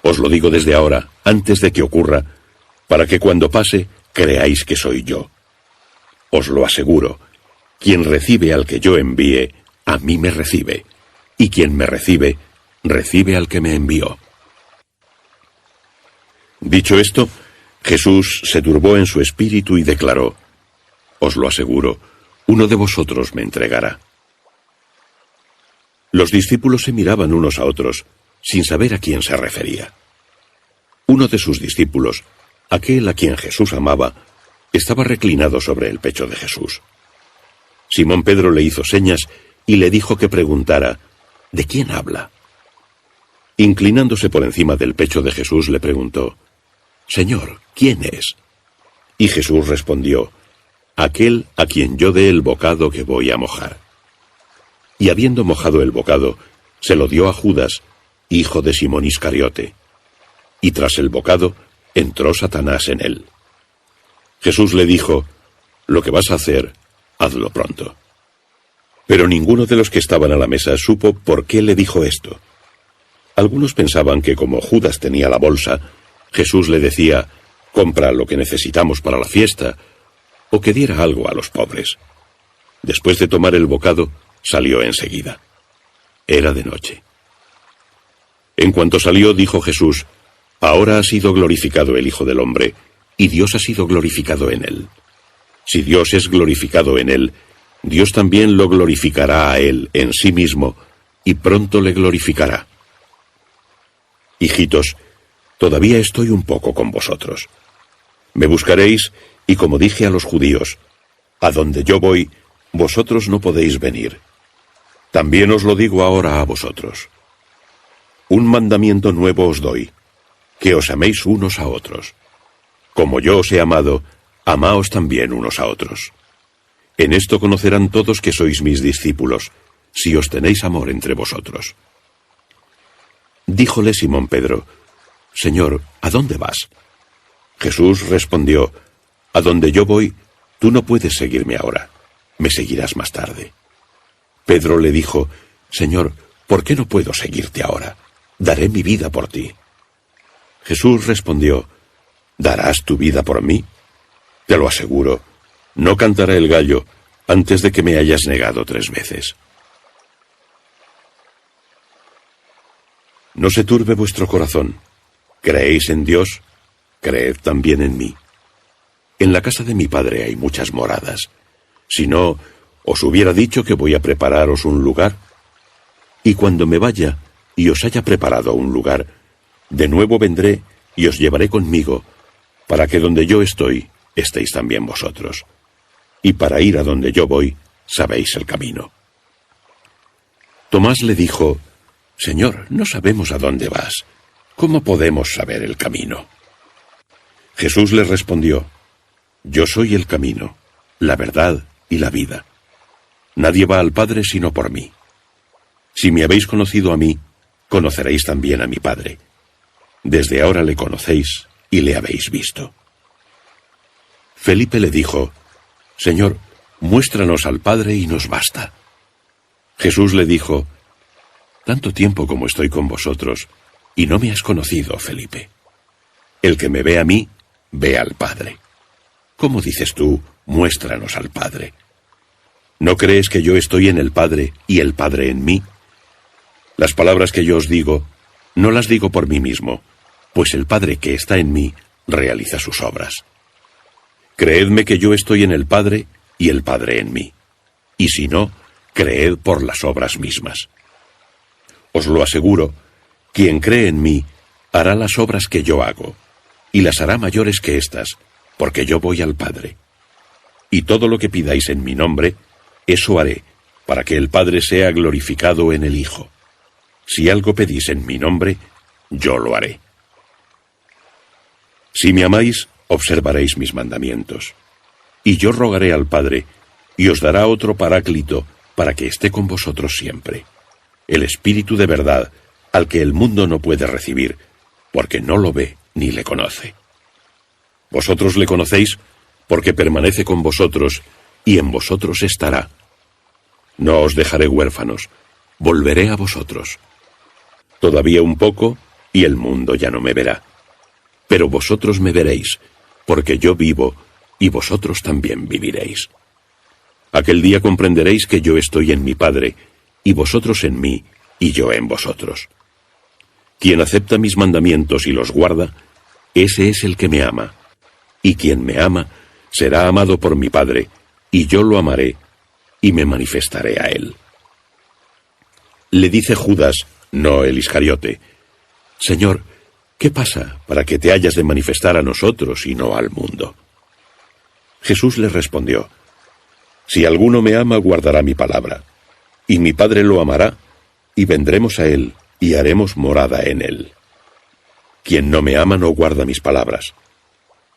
Os lo digo desde ahora, antes de que ocurra, para que cuando pase, creáis que soy yo. Os lo aseguro, quien recibe al que yo envíe, a mí me recibe, y quien me recibe, recibe al que me envió. Dicho esto, Jesús se turbó en su espíritu y declaró: Os lo aseguro, uno de vosotros me entregará. Los discípulos se miraban unos a otros, sin saber a quién se refería. Uno de sus discípulos, aquel a quien Jesús amaba, estaba reclinado sobre el pecho de Jesús. Simón Pedro le hizo señas y le dijo que preguntara: ¿de quién habla? Inclinándose por encima del pecho de Jesús, le preguntó: Señor, ¿quién es? Y Jesús respondió: aquel a quien yo dé el bocado que voy a mojar. Y habiendo mojado el bocado, se lo dio a Judas, hijo de Simón Iscariote. Y tras el bocado, entró Satanás en él. Jesús le dijo: lo que vas a hacer, hazlo pronto. Pero ninguno de los que estaban a la mesa supo por qué le dijo esto. Algunos pensaban que como Judas tenía la bolsa, Jesús le decía: compra lo que necesitamos para la fiesta, o que diera algo a los pobres. Después de tomar el bocado, salió enseguida. Era de noche. En cuanto salió, dijo Jesús: ahora ha sido glorificado el Hijo del Hombre, y Dios ha sido glorificado en él. Si Dios es glorificado en él, Dios también lo glorificará a él en sí mismo, y pronto le glorificará. Hijitos, todavía estoy un poco con vosotros. Me buscaréis, y como dije a los judíos: a donde yo voy, vosotros no podéis venir. También os lo digo ahora a vosotros. Un mandamiento nuevo os doy: que os améis unos a otros. Como yo os he amado, amaos también unos a otros. En esto conocerán todos que sois mis discípulos, si os tenéis amor entre vosotros. Díjole Simón Pedro: Señor, ¿a dónde vas? Jesús respondió: a donde yo voy, tú no puedes seguirme ahora, me seguirás más tarde. Pedro le dijo: Señor, ¿por qué no puedo seguirte ahora? Daré mi vida por ti. Jesús respondió: ¿darás tu vida por mí? Te lo aseguro, no cantará el gallo antes de que me hayas negado 3 veces. No se turbe vuestro corazón. ¿Creéis en Dios? Creed también en mí. En la casa de mi Padre hay muchas moradas. Si no, os hubiera dicho que voy a prepararos un lugar. Y cuando me vaya y os haya preparado un lugar, de nuevo vendré y os llevaré conmigo, para que donde yo estoy, estéis también vosotros. Y para ir a donde yo voy, sabéis el camino. Tomás le dijo: Señor, no sabemos a dónde vas. ¿Cómo podemos saber el camino? Jesús le respondió: Yo soy el camino, la verdad y la vida. Nadie va al Padre sino por mí. Si me habéis conocido a mí, conoceréis también a mi Padre. Desde ahora le conocéis y le habéis visto. Felipe le dijo: Señor, muéstranos al Padre y nos basta. Jesús le dijo: Tanto tiempo como estoy con vosotros, y no me has conocido, Felipe. El que me ve a mí, ve al Padre. ¿Cómo dices tú, muéstranos al Padre? ¿No crees que yo estoy en el Padre y el Padre en mí? Las palabras que yo os digo, no las digo por mí mismo, pues el Padre que está en mí realiza sus obras. Creedme que yo estoy en el Padre y el Padre en mí. Y si no, creed por las obras mismas. Os lo aseguro, quien cree en mí hará las obras que yo hago, y las hará mayores que estas, porque yo voy al Padre. Y todo lo que pidáis en mi nombre, eso haré, para que el Padre sea glorificado en el Hijo. Si algo pedís en mi nombre, yo lo haré. Si me amáis, observaréis mis mandamientos. Y yo rogaré al Padre, y os dará otro Paráclito, para que esté con vosotros siempre. El Espíritu de verdad, al que el mundo no puede recibir, porque no lo ve ni le conoce. Vosotros le conocéis, porque permanece con vosotros, y en vosotros estará. No os dejaré huérfanos, volveré a vosotros. Todavía un poco, y el mundo ya no me verá. Pero vosotros me veréis, porque yo vivo, y vosotros también viviréis. Aquel día comprenderéis que yo estoy en mi Padre, y vosotros en mí, y yo en vosotros. Quien acepta mis mandamientos y los guarda, ese es el que me ama. Y quien me ama, será amado por mi Padre, y yo lo amaré, y me manifestaré a él. Le dice Judas, no el Iscariote: Señor, ¿Qué pasa para que te hayas de manifestar a nosotros y no al mundo? Jesús le respondió: Si alguno me ama, guardará mi palabra, y mi Padre lo amará, y vendremos a él, y haremos morada en él. Quien no me ama no guarda mis palabras.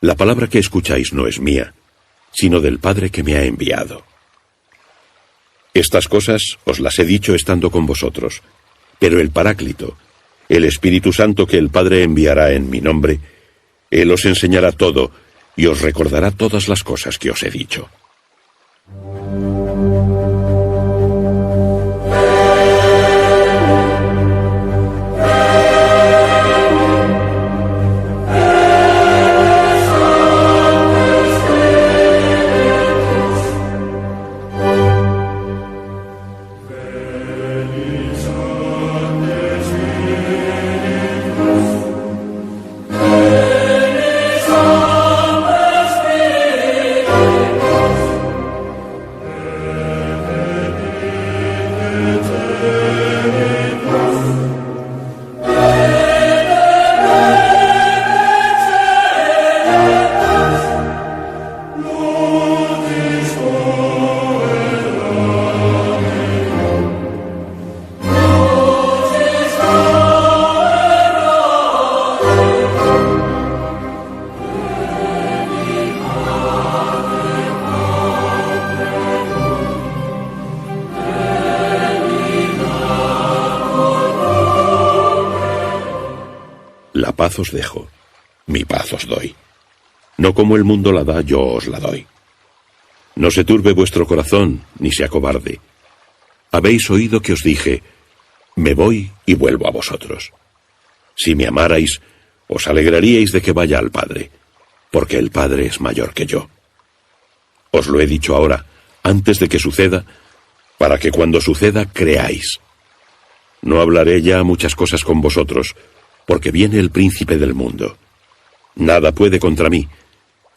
La palabra que escucháis no es mía, sino del Padre que me ha enviado. Estas cosas os las he dicho estando con vosotros, pero el Paráclito, el Espíritu Santo que el Padre enviará en mi nombre, Él os enseñará todo y os recordará todas las cosas que os he dicho. La paz os dejo, mi paz os doy. No como el mundo la da, yo os la doy. No se turbe vuestro corazón, ni se acobarde. Habéis oído que os dije: me voy y vuelvo a vosotros. Si me amarais, os alegraríais de que vaya al Padre, porque el Padre es mayor que yo. Os lo he dicho ahora, antes de que suceda, para que cuando suceda creáis. No hablaré ya muchas cosas con vosotros, porque viene el príncipe del mundo. Nada puede contra mí,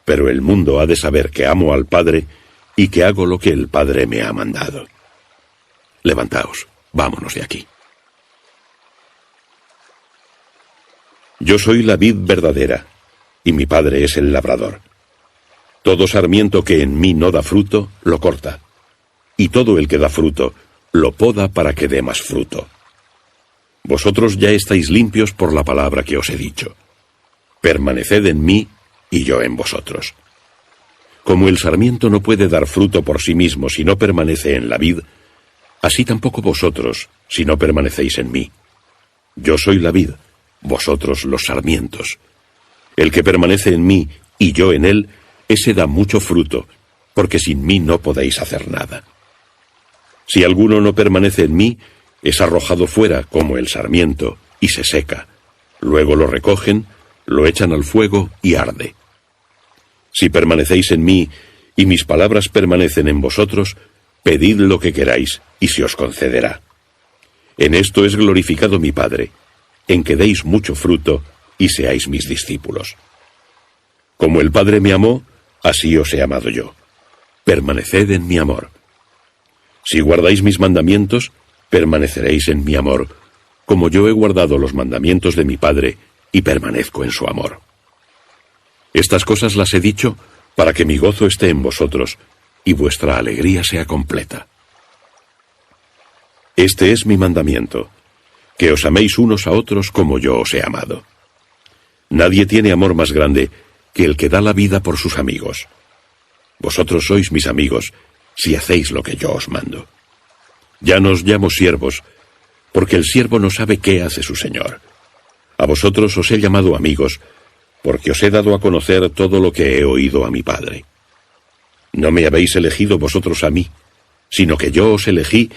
pero el mundo ha de saber que amo al Padre y que hago lo que el Padre me ha mandado. Levantaos, vámonos de aquí. Yo soy la vid verdadera, y mi Padre es el labrador. Todo sarmiento que en mí no da fruto, lo corta, y todo el que da fruto, lo poda para que dé más fruto. Vosotros ya estáis limpios por la palabra que os he dicho. Permaneced en mí y yo en vosotros. Como el sarmiento no puede dar fruto por sí mismo si no permanece en la vid, así tampoco vosotros si no permanecéis en mí. Yo soy la vid, vosotros los sarmientos. El que permanece en mí y yo en él, ese da mucho fruto, porque sin mí no podéis hacer nada. Si alguno no permanece en mí, es arrojado fuera como el sarmiento y se seca. Luego lo recogen, lo echan al fuego y arde. Si permanecéis en mí y mis palabras permanecen en vosotros, pedid lo que queráis y se os concederá. En esto es glorificado mi Padre, en que deis mucho fruto y seáis mis discípulos. Como el Padre me amó, así os he amado yo. Permaneced en mi amor. Si guardáis mis mandamientos, permaneceréis en mi amor, como yo he guardado los mandamientos de mi Padre y permanezco en su amor. Estas cosas las he dicho para que mi gozo esté en vosotros y vuestra alegría sea completa. Este es mi mandamiento, que os améis unos a otros como yo os he amado. Nadie tiene amor más grande que el que da la vida por sus amigos. Vosotros sois mis amigos si hacéis lo que yo os mando. Ya no os llamo siervos, porque el siervo no sabe qué hace su señor. A vosotros os he llamado amigos, porque os he dado a conocer todo lo que he oído a mi Padre. No me habéis elegido vosotros a mí, sino que yo os elegí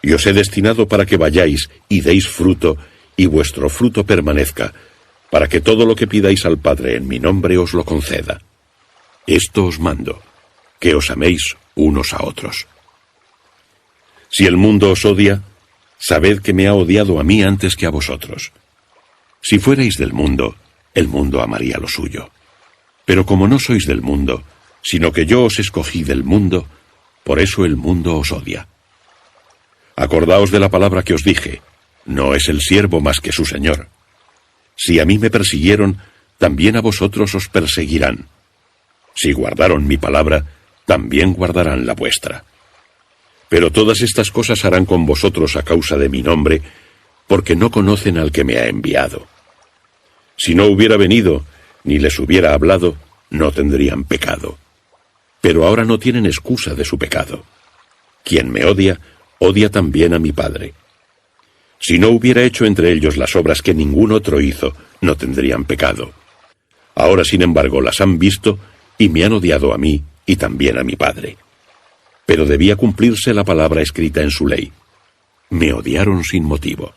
y os he destinado para que vayáis y deis fruto, y vuestro fruto permanezca, para que todo lo que pidáis al Padre en mi nombre os lo conceda. Esto os mando, que os améis unos a otros. Si el mundo os odia, sabed que me ha odiado a mí antes que a vosotros. Si fuerais del mundo, el mundo amaría lo suyo. Pero como no sois del mundo, sino que yo os escogí del mundo, por eso el mundo os odia. Acordaos de la palabra que os dije: no es el siervo más que su señor. Si a mí me persiguieron, también a vosotros os perseguirán. Si guardaron mi palabra, también guardarán la vuestra. Pero todas estas cosas harán con vosotros a causa de mi nombre, porque no conocen al que me ha enviado. Si no hubiera venido, ni les hubiera hablado, no tendrían pecado. Pero ahora no tienen excusa de su pecado. Quien me odia, odia también a mi Padre. Si no hubiera hecho entre ellos las obras que ningún otro hizo, no tendrían pecado. Ahora, sin embargo, las han visto y me han odiado a mí y también a mi Padre. Pero debía cumplirse la palabra escrita en su ley. Me odiaron sin motivo.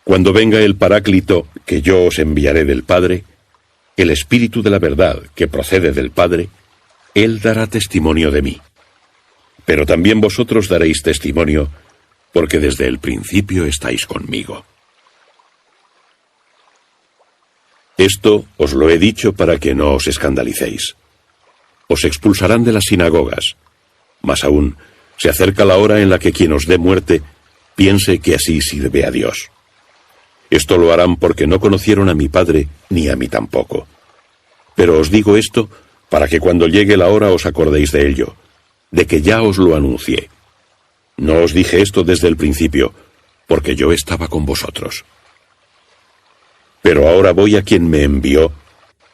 Cuando venga el Paráclito, que yo os enviaré del Padre, el Espíritu de la verdad, que procede del Padre, Él dará testimonio de mí. Pero también vosotros daréis testimonio, porque desde el principio estáis conmigo. Esto os lo he dicho para que no os escandalicéis. Os expulsarán de las sinagogas. Más aún, se acerca la hora en la que quien os dé muerte piense que así sirve a Dios. Esto lo harán porque no conocieron a mi Padre, ni a mí tampoco. Pero os digo esto para que cuando llegue la hora os acordéis de ello, de que ya os lo anuncié. No os dije esto desde el principio, porque yo estaba con vosotros. Pero ahora voy a quien me envió,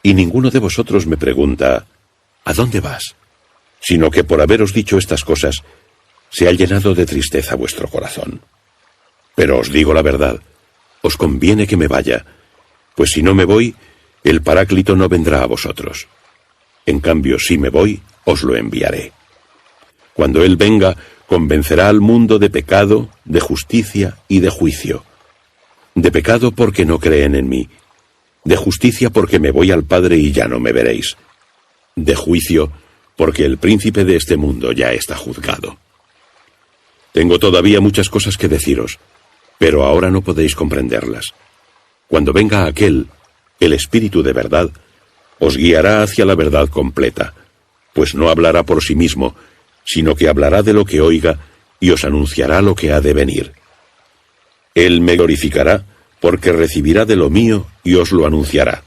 y ninguno de vosotros me pregunta, ¿a dónde vas? Sino que por haberos dicho estas cosas, se ha llenado de tristeza vuestro corazón. Pero os digo la verdad, os conviene que me vaya, pues si no me voy, el Paráclito no vendrá a vosotros. En cambio, si me voy, os lo enviaré. Cuando Él venga, convencerá al mundo de pecado, de justicia y de juicio. De pecado porque no creen en mí. De justicia porque me voy al Padre y ya no me veréis. De juicio porque el príncipe de este mundo ya está juzgado. Tengo todavía muchas cosas que deciros, pero ahora no podéis comprenderlas. Cuando venga aquel, el Espíritu de verdad, os guiará hacia la verdad completa, pues no hablará por sí mismo, sino que hablará de lo que oiga y os anunciará lo que ha de venir. Él me glorificará, porque recibirá de lo mío y os lo anunciará.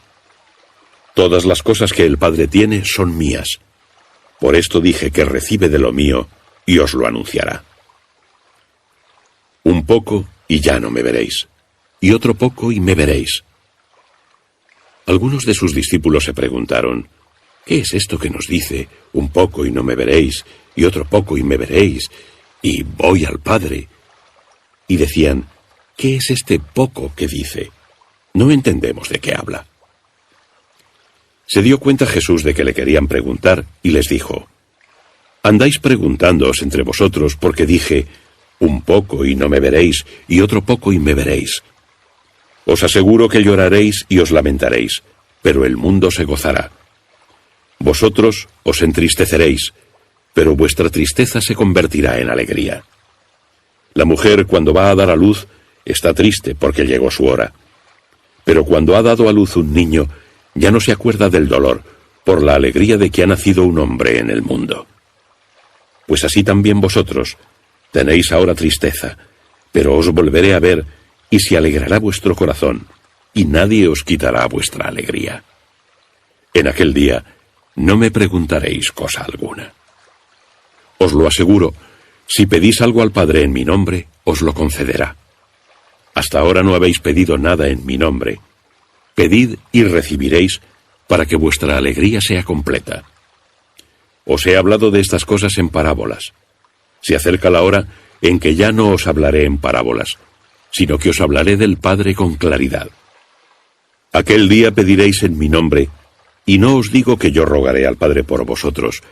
Todas las cosas que el Padre tiene son mías. Por esto dije que recibe de lo mío y os lo anunciará. Un poco y ya no me veréis, y otro poco y me veréis. Algunos de sus discípulos se preguntaron, ¿qué es esto que nos dice, un poco y no me veréis, y otro poco y me veréis, y voy al Padre? Y decían, ¿qué es este poco que dice? No entendemos de qué habla. Se dio cuenta Jesús de que le querían preguntar, y les dijo, andáis preguntándoos entre vosotros porque dije, un poco y no me veréis, y otro poco y me veréis. Os aseguro que lloraréis y os lamentaréis, pero el mundo se gozará. Vosotros os entristeceréis, pero vuestra tristeza se convertirá en alegría. La mujer, cuando va a dar a luz, está triste porque llegó su hora. Pero cuando ha dado a luz un niño, ya no se acuerda del dolor, por la alegría de que ha nacido un hombre en el mundo. Pues así también vosotros tenéis ahora tristeza, pero os volveré a ver, y se alegrará vuestro corazón, y nadie os quitará vuestra alegría. En aquel día no me preguntaréis cosa alguna. Os lo aseguro, si pedís algo al Padre en mi nombre, os lo concederá. Hasta ahora no habéis pedido nada en mi nombre. Pedid y recibiréis, para que vuestra alegría sea completa. Os he hablado de estas cosas en parábolas. Se acerca la hora en que ya no os hablaré en parábolas, sino que os hablaré del Padre con claridad. Aquel día pediréis en mi nombre, y no os digo que yo rogaré al Padre por vosotros,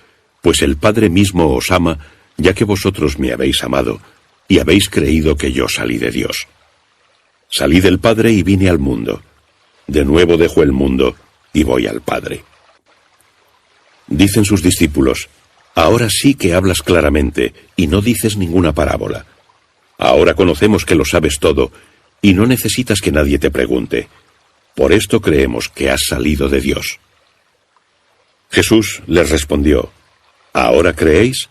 pues el Padre mismo os ama, ya que vosotros me habéis amado, y habéis creído que yo salí de Dios. Salí del Padre y vine al mundo. De nuevo dejo el mundo y voy al Padre. Dicen sus discípulos, ahora sí que hablas claramente y no dices ninguna parábola. Ahora conocemos que lo sabes todo y no necesitas que nadie te pregunte. Por esto creemos que has salido de Dios. Jesús les respondió, ¿ahora creéis?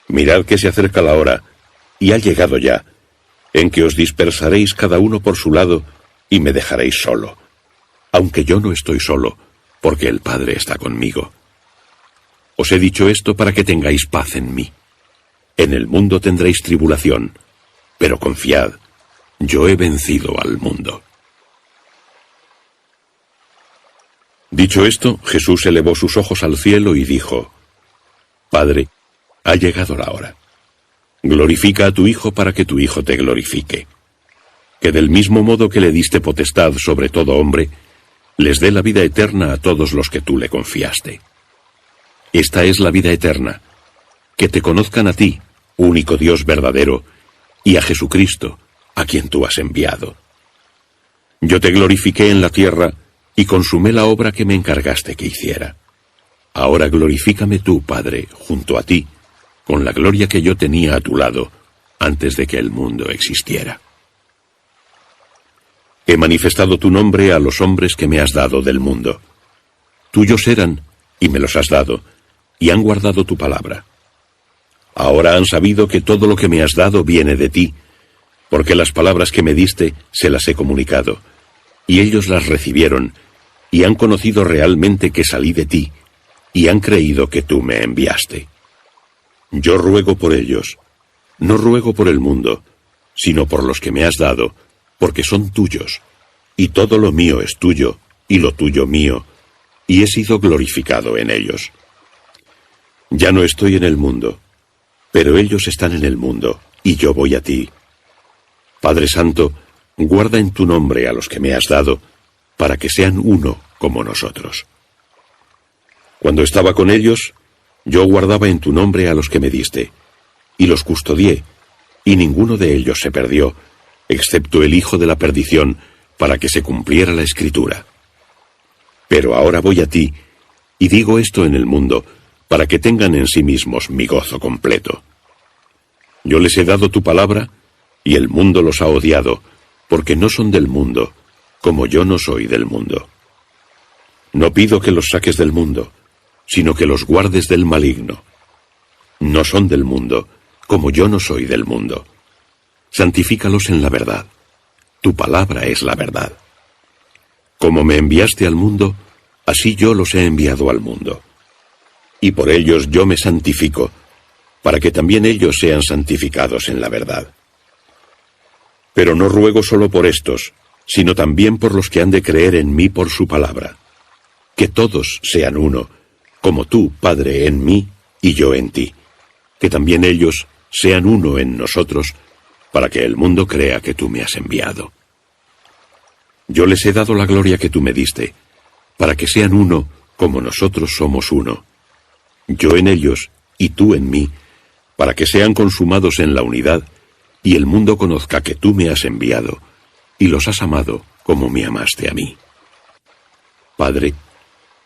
Mirad que se acerca la hora, y ha llegado ya, en que os dispersaréis cada uno por su lado, y me dejaréis solo, aunque yo no estoy solo, porque el Padre está conmigo. Os he dicho esto para que tengáis paz en mí. En el mundo tendréis tribulación, pero confiad, yo he vencido al mundo. Dicho esto, Jesús elevó sus ojos al cielo y dijo: Padre, ha llegado la hora. Glorifica a tu Hijo para que tu Hijo te glorifique. Que del mismo modo que le diste potestad sobre todo hombre, les dé la vida eterna a todos los que tú le confiaste. Esta es la vida eterna, que te conozcan a ti, único Dios verdadero, y a Jesucristo, a quien tú has enviado. Yo te glorifiqué en la tierra y consumé la obra que me encargaste que hiciera. Ahora glorifícame tú, Padre, junto a ti, con la gloria que yo tenía a tu lado, antes de que el mundo existiera. He manifestado tu nombre a los hombres que me has dado del mundo. Tuyos eran, y me los has dado, y han guardado tu palabra. Ahora han sabido que todo lo que me has dado viene de ti, porque las palabras que me diste se las he comunicado, y ellos las recibieron, y han conocido realmente que salí de ti, y han creído que tú me enviaste. Yo ruego por ellos, no ruego por el mundo, sino por los que me has dado, porque son tuyos, y todo lo mío es tuyo, y lo tuyo mío, y he sido glorificado en ellos. Ya no estoy en el mundo, pero ellos están en el mundo, y yo voy a ti. Padre Santo, guarda en tu nombre a los que me has dado, para que sean uno como nosotros. Cuando estaba con ellos, yo guardaba en tu nombre a los que me diste, y los custodié, y ninguno de ellos se perdió, excepto el hijo de la perdición, para que se cumpliera la Escritura. Pero ahora voy a ti, y digo esto en el mundo, para que tengan en sí mismos mi gozo completo. Yo les he dado tu palabra, y el mundo los ha odiado, porque no son del mundo, como yo no soy del mundo. No pido que los saques del mundo, sino que los guardes del maligno. No son del mundo, como yo no soy del mundo. Santifícalos en la verdad. Tu palabra es la verdad. Como me enviaste al mundo, así yo los he enviado al mundo. Y por ellos yo me santifico, para que también ellos sean santificados en la verdad. Pero no ruego solo por estos, sino también por los que han de creer en mí por su palabra. Que todos sean uno, como tú, Padre, en mí y yo en ti. Que también ellos sean uno en nosotros, para que el mundo crea que tú me has enviado. Yo les he dado la gloria que tú me diste, para que sean uno como nosotros somos uno. Yo en ellos y tú en mí, para que sean consumados en la unidad, y el mundo conozca que tú me has enviado, y los has amado como me amaste a mí. Padre,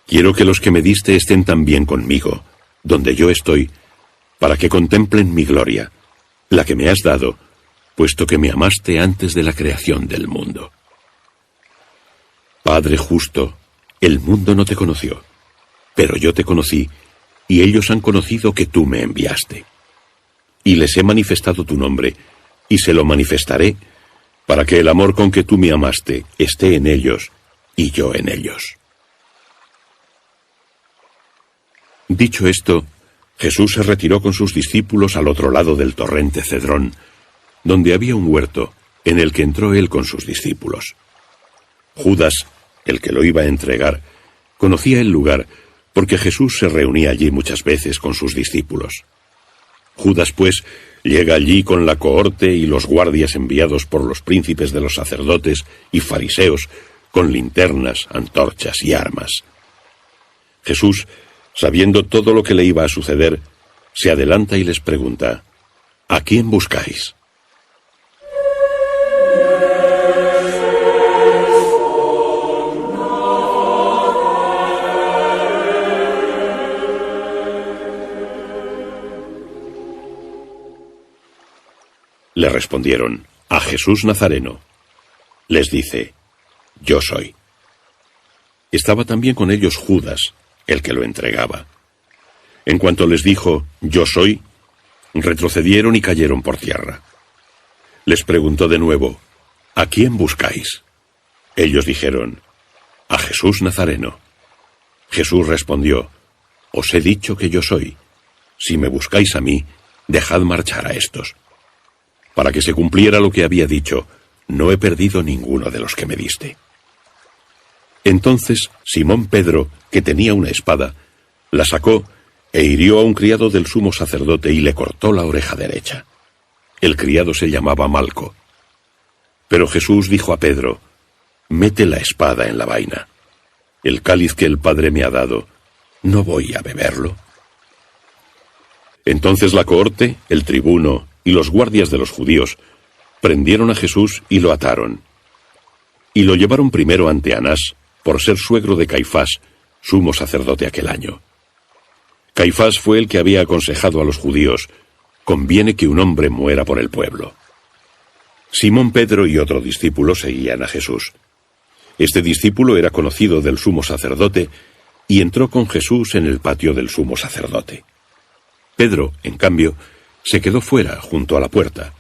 quiero que los que me diste estén también conmigo, donde yo estoy, para que contemplen mi gloria, la que me has dado, puesto que me amaste antes de la creación del mundo. Padre justo, el mundo no te conoció, pero yo te conocí, y ellos han conocido que tú me enviaste. Y les he manifestado tu nombre, y se lo manifestaré, para que el amor con que tú me amaste esté en ellos, y yo en ellos. Dicho esto, Jesús se retiró con sus discípulos al otro lado del torrente Cedrón, donde había un huerto, en el que entró él con sus discípulos. Judas, el que lo iba a entregar, conocía el lugar, porque Jesús se reunía allí muchas veces con sus discípulos. Judas, pues, llega allí con la cohorte y los guardias enviados por los príncipes de los sacerdotes y fariseos, con linternas, antorchas y armas. Jesús, sabiendo todo lo que le iba a suceder, se adelanta y les pregunta: ¿A quién buscáis? Le respondieron: a Jesús Nazareno. Les dice: yo soy. Estaba también con ellos Judas, el que lo entregaba. En cuanto les dijo: yo soy, retrocedieron y cayeron por tierra. Les preguntó de nuevo: ¿a quién buscáis? Ellos dijeron: «A Jesús Nazareno». Jesús respondió: «Os he dicho que yo soy. Si me buscáis a mí, dejad marchar a estos». Para que se cumpliera lo que había dicho: «No he perdido ninguno de los que me diste». Entonces Simón Pedro, que tenía una espada, la sacó e hirió a un criado del sumo sacerdote y le cortó la oreja derecha. El criado se llamaba Malco. Pero Jesús dijo a Pedro: «Mete la espada en la vaina. El cáliz que el Padre me ha dado, ¿no voy a beberlo?». Entonces la cohorte, el tribuno y los guardias de los judíos prendieron a Jesús y lo ataron. Y lo llevaron primero ante Anás, por ser suegro de Caifás, sumo sacerdote aquel año. Caifás fue el que había aconsejado a los judíos: «Conviene que un hombre muera por el pueblo». Simón Pedro y otro discípulo seguían a Jesús. Este discípulo era conocido del sumo sacerdote y entró con Jesús en el patio del sumo sacerdote. Pedro, en cambio, se quedó fuera, junto a la puerta.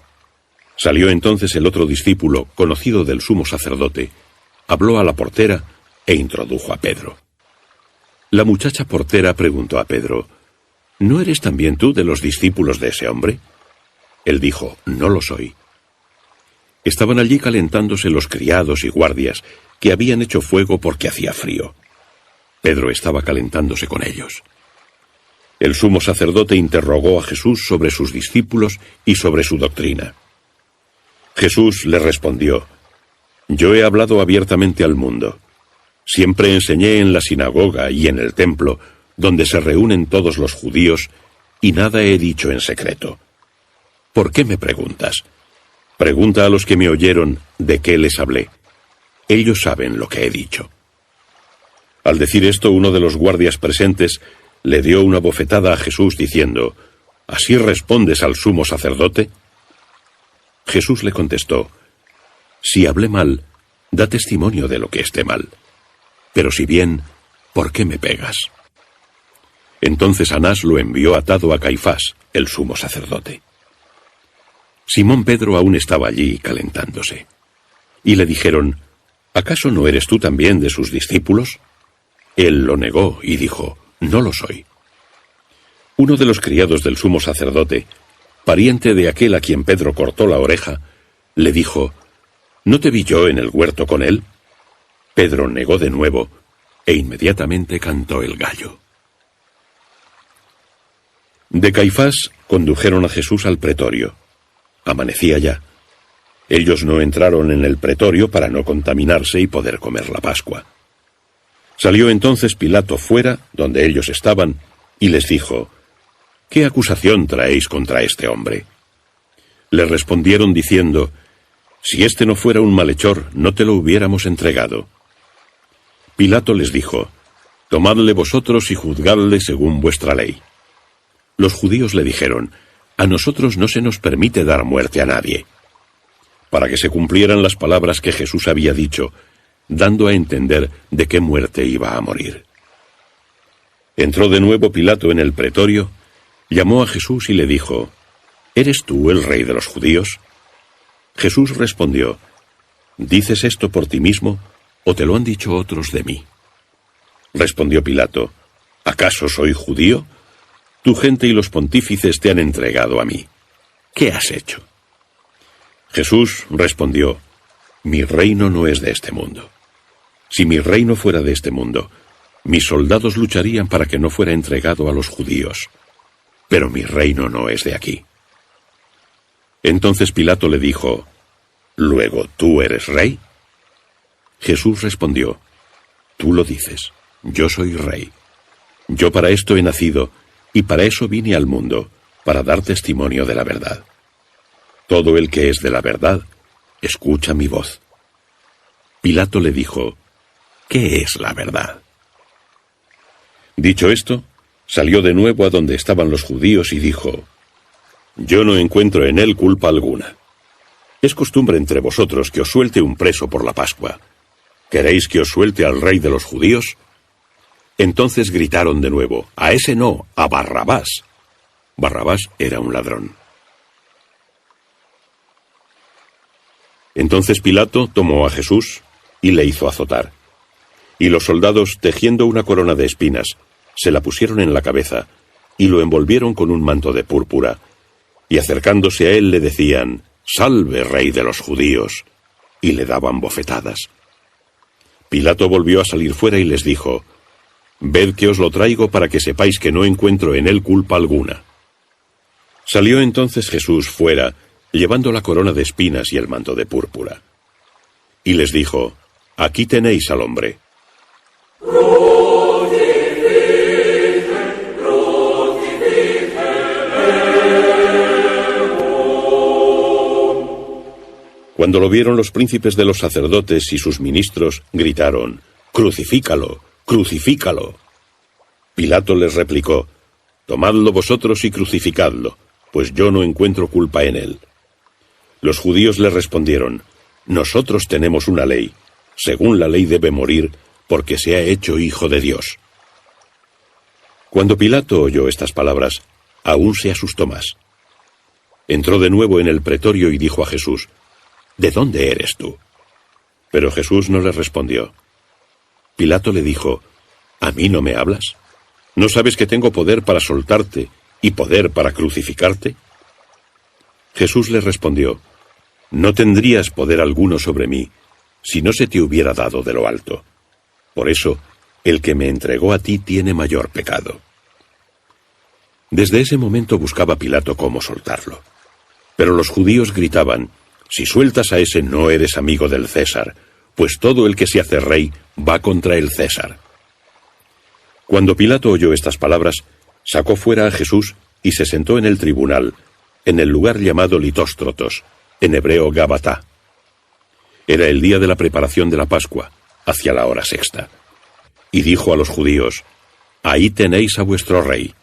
Salió entonces el otro discípulo, conocido del sumo sacerdote, habló a la portera e introdujo a Pedro. La muchacha portera preguntó a Pedro: «¿No eres también tú de los discípulos de ese hombre?». Él dijo: «No lo soy». Estaban allí calentándose los criados y guardias, que habían hecho fuego porque hacía frío. Pedro estaba calentándose con ellos. El sumo sacerdote interrogó a Jesús sobre sus discípulos y sobre su doctrina. Jesús le respondió: «Yo he hablado abiertamente al mundo. Siempre enseñé en la sinagoga y en el templo, donde se reúnen todos los judíos, y nada he dicho en secreto. ¿Por qué me preguntas? Pregunta a los que me oyeron de qué les hablé. Ellos saben lo que he dicho». Al decir esto, uno de los guardias presentes le dio una bofetada a Jesús diciendo: «¿Así respondes al sumo sacerdote?». Jesús le contestó: «Si hablé mal, da testimonio de lo que esté mal. Pero si bien, ¿por qué me pegas?». Entonces Anás lo envió atado a Caifás, el sumo sacerdote. Simón Pedro aún estaba allí calentándose. Y le dijeron: «¿Acaso no eres tú también de sus discípulos?». Él lo negó y dijo: «No lo soy». Uno de los criados del sumo sacerdote, pariente de aquel a quien Pedro cortó la oreja, le dijo: «¿No te vi yo en el huerto con él?». Pedro negó de nuevo, e inmediatamente cantó el gallo. De Caifás condujeron a Jesús al pretorio. Amanecía ya. Ellos no entraron en el pretorio para no contaminarse y poder comer la Pascua. Salió entonces Pilato fuera, donde ellos estaban, y les dijo: «¿Qué acusación traéis contra este hombre?». Le respondieron diciendo: «Si este no fuera un malhechor, no te lo hubiéramos entregado». Pilato les dijo: «Tomadle vosotros y juzgadle según vuestra ley». Los judíos le dijeron: «A nosotros no se nos permite dar muerte a nadie», para que se cumplieran las palabras que Jesús había dicho, dando a entender de qué muerte iba a morir. Entró de nuevo Pilato en el pretorio, llamó a Jesús y le dijo: «¿Eres tú el rey de los judíos?». Jesús respondió: «¿Dices esto por ti mismo, o te lo han dicho otros de mí?». Respondió Pilato: «¿Acaso soy judío? Tu gente y los pontífices te han entregado a mí. ¿Qué has hecho?». Jesús respondió: «Mi reino no es de este mundo. Si mi reino fuera de este mundo, mis soldados lucharían para que no fuera entregado a los judíos. Pero mi reino no es de aquí». Entonces Pilato le dijo: «¿Luego tú eres rey?». Jesús respondió: «Tú lo dices, yo soy rey. Yo para esto he nacido, y para eso vine al mundo, para dar testimonio de la verdad. Todo el que es de la verdad, escucha mi voz». Pilato le dijo: «¿Qué es la verdad?». Dicho esto, salió de nuevo a donde estaban los judíos y dijo: «Yo no encuentro en él culpa alguna. Es costumbre entre vosotros que os suelte un preso por la Pascua. ¿Queréis que os suelte al rey de los judíos?». Entonces gritaron de nuevo: «A ese no, a Barrabás». Barrabás era un ladrón. Entonces Pilato tomó a Jesús, y le hizo azotar. Y los soldados, tejiendo una corona de espinas, se la pusieron en la cabeza y lo envolvieron con un manto de púrpura, y acercándose a él le decían: «Salve, rey de los judíos», y le daban bofetadas. Pilato volvió a salir fuera y les dijo: «Ved que os lo traigo para que sepáis que no encuentro en él culpa alguna». Salió entonces Jesús fuera, llevando la corona de espinas y el manto de púrpura. Y les dijo: «Aquí tenéis al hombre». Cuando lo vieron los príncipes de los sacerdotes y sus ministros, gritaron: «¡Crucifícalo! ¡Crucifícalo!». Pilato les replicó: «Tomadlo vosotros y crucificadlo, pues yo no encuentro culpa en él». Los judíos le respondieron: «Nosotros tenemos una ley. Según la ley debe morir, porque se ha hecho hijo de Dios». Cuando Pilato oyó estas palabras, aún se asustó más. Entró de nuevo en el pretorio y dijo a Jesús: «¿De dónde eres tú?». Pero Jesús no le respondió. Pilato le dijo: «¿A mí no me hablas? ¿No sabes que tengo poder para soltarte y poder para crucificarte?». Jesús le respondió: «No tendrías poder alguno sobre mí si no se te hubiera dado de lo alto. Por eso, el que me entregó a ti tiene mayor pecado». Desde ese momento buscaba Pilato cómo soltarlo. Pero los judíos gritaban: «Si sueltas a ese no eres amigo del César, pues todo el que se hace rey va contra el César». Cuando Pilato oyó estas palabras, sacó fuera a Jesús y se sentó en el tribunal, en el lugar llamado Litóstrotos, en hebreo Gabatá. Era el día de la preparación de la Pascua, hacia la hora sexta. Y dijo a los judíos: «Ahí tenéis a vuestro rey».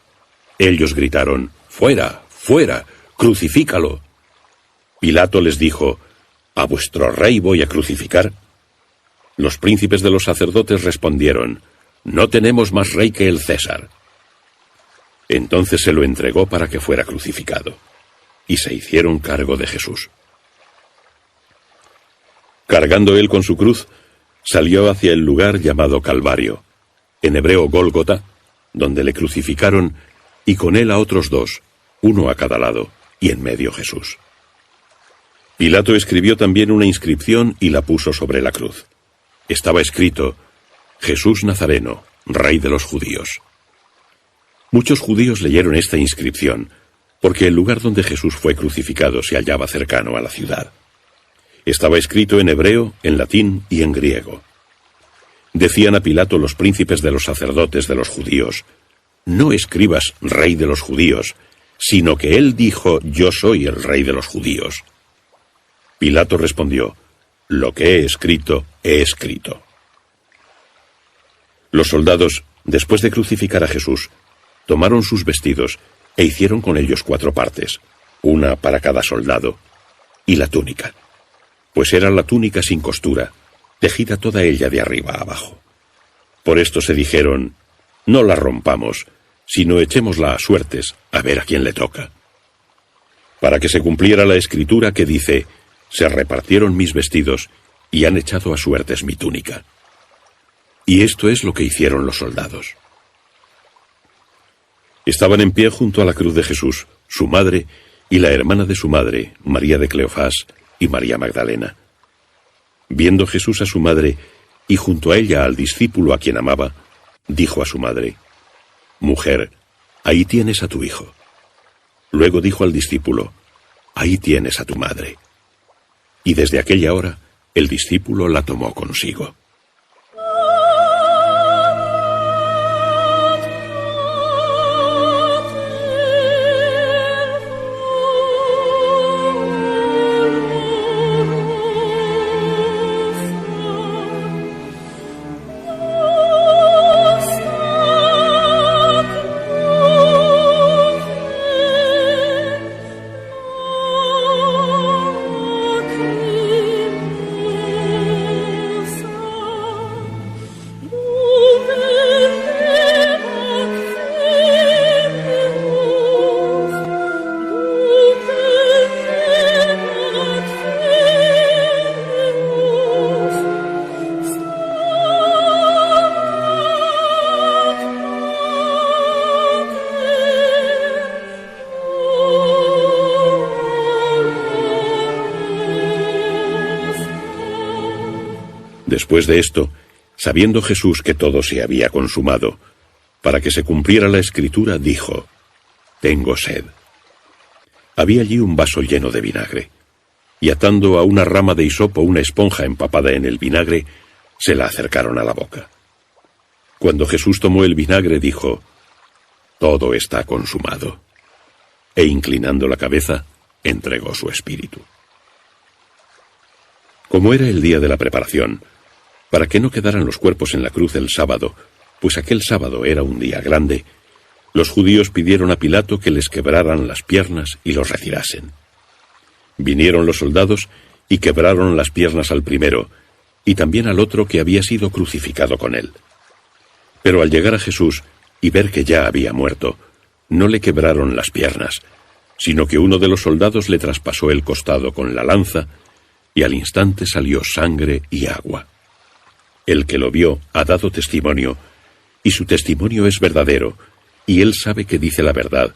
Ellos gritaron: «¡Fuera, fuera! ¡Crucifícalo!». Pilato les dijo: «¿A vuestro rey voy a crucificar?». Los príncipes de los sacerdotes respondieron: «No tenemos más rey que el César». Entonces se lo entregó para que fuera crucificado, y se hicieron cargo de Jesús. Cargando él con su cruz, salió hacia el lugar llamado Calvario, en hebreo Gólgota, donde le crucificaron, y con él a otros dos, uno a cada lado, y en medio Jesús. Pilato escribió también una inscripción y la puso sobre la cruz. Estaba escrito: «Jesús Nazareno, Rey de los Judíos». Muchos judíos leyeron esta inscripción, porque el lugar donde Jesús fue crucificado se hallaba cercano a la ciudad. Estaba escrito en hebreo, en latín y en griego. Decían a Pilato los príncipes de los sacerdotes de los judíos: «No escribas Rey de los Judíos, sino que él dijo: yo soy el Rey de los Judíos». Pilato respondió: «Lo que he escrito, he escrito». Los soldados, después de crucificar a Jesús, tomaron sus vestidos e hicieron con ellos 4 partes, una para cada soldado, y la túnica, pues era la túnica sin costura, tejida toda ella de arriba a abajo. Por esto se dijeron: «No la rompamos, sino echémosla a suertes, a ver a quién le toca». Para que se cumpliera la escritura que dice: «Se repartieron mis vestidos y han echado a suertes mi túnica». Y esto es lo que hicieron los soldados. Estaban en pie junto a la cruz de Jesús, su madre y la hermana de su madre, María de Cleofás y María Magdalena. Viendo Jesús a su madre y junto a ella al discípulo a quien amaba, dijo a su madre: «Mujer, ahí tienes a tu hijo». Luego dijo al discípulo: «Ahí tienes a tu madre». Y desde aquella hora el discípulo la tomó consigo. Después de esto, sabiendo Jesús que todo se había consumado, para que se cumpliera la escritura, dijo: «Tengo sed». Había allí un vaso lleno de vinagre, y atando a una rama de hisopo una esponja empapada en el vinagre, se la acercaron a la boca. Cuando Jesús tomó el vinagre, dijo: «Todo está consumado». E inclinando la cabeza, entregó su espíritu. Como era el día de la preparación, para que no quedaran los cuerpos en la cruz el sábado, pues aquel sábado era un día grande, los judíos pidieron a Pilato que les quebraran las piernas y los retirasen. Vinieron los soldados y quebraron las piernas al primero, y también al otro que había sido crucificado con él. Pero al llegar a Jesús y ver que ya había muerto, no le quebraron las piernas, sino que uno de los soldados le traspasó el costado con la lanza, y al instante salió sangre y agua. El que lo vio ha dado testimonio, y su testimonio es verdadero, y él sabe que dice la verdad,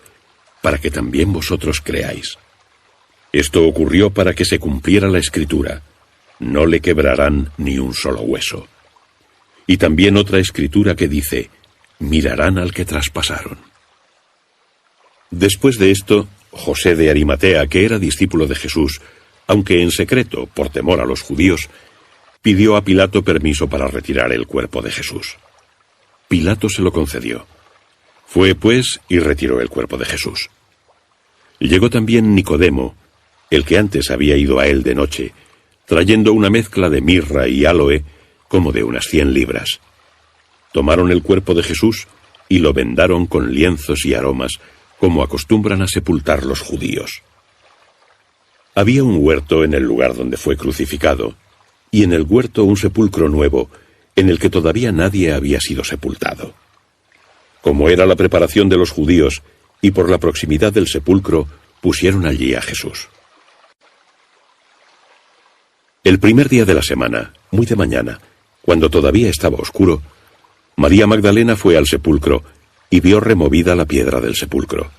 para que también vosotros creáis. Esto ocurrió para que se cumpliera la escritura: no le quebrarán ni un solo hueso. Y también otra escritura que dice: mirarán al que traspasaron. Después de esto, José de Arimatea, que era discípulo de Jesús, aunque en secreto, por temor a los judíos, pidió a Pilato permiso para retirar el cuerpo de Jesús. Pilato se lo concedió. Fue, pues, y retiró el cuerpo de Jesús. Llegó también Nicodemo, el que antes había ido a él de noche, trayendo una mezcla de mirra y áloe, como de unas 100 libras. Tomaron el cuerpo de Jesús y lo vendaron con lienzos y aromas, como acostumbran a sepultar los judíos. Había un huerto en el lugar donde fue crucificado, y en el huerto un sepulcro nuevo, en el que todavía nadie había sido sepultado. Como era la preparación de los judíos, y por la proximidad del sepulcro, pusieron allí a Jesús. El primer día de la semana, muy de mañana, cuando todavía estaba oscuro, María Magdalena fue al sepulcro y vio removida la piedra del sepulcro.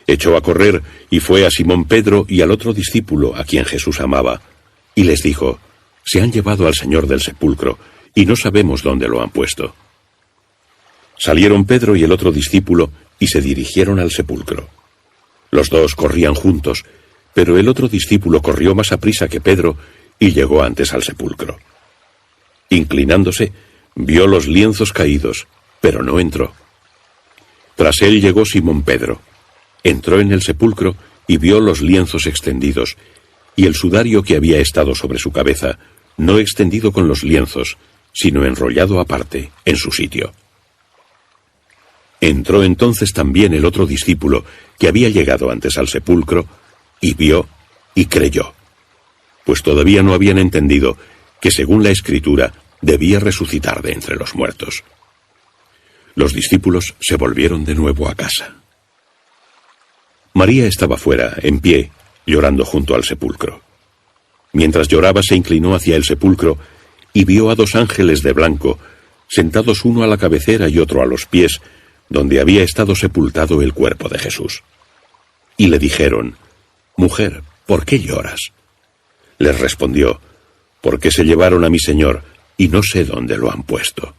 Echó a correr y fue a Simón Pedro y al otro discípulo a quien Jesús amaba, y les dijo: «Se han llevado al Señor del sepulcro, y no sabemos dónde lo han puesto». Salieron Pedro y el otro discípulo y se dirigieron al sepulcro. Los dos corrían juntos, pero el otro discípulo corrió más aprisa que Pedro y llegó antes al sepulcro. Inclinándose, vio los lienzos caídos, pero no entró. Tras él llegó Simón Pedro. Entró en el sepulcro y vio los lienzos extendidos, y el sudario que había estado sobre su cabeza, no extendido con los lienzos, sino enrollado aparte, en su sitio. Entró entonces también el otro discípulo, que había llegado antes al sepulcro, y vio y creyó, pues todavía no habían entendido que, según la Escritura, debía resucitar de entre los muertos. Los discípulos se volvieron de nuevo a casa. María estaba fuera, en pie, llorando junto al sepulcro. Mientras lloraba, se inclinó hacia el sepulcro y vio a 2 ángeles de blanco, sentados uno a la cabecera y otro a los pies, donde había estado sepultado el cuerpo de Jesús. Y le dijeron: «Mujer, ¿por qué lloras?» Les respondió: «Porque se llevaron a mi Señor, y no sé dónde lo han puesto».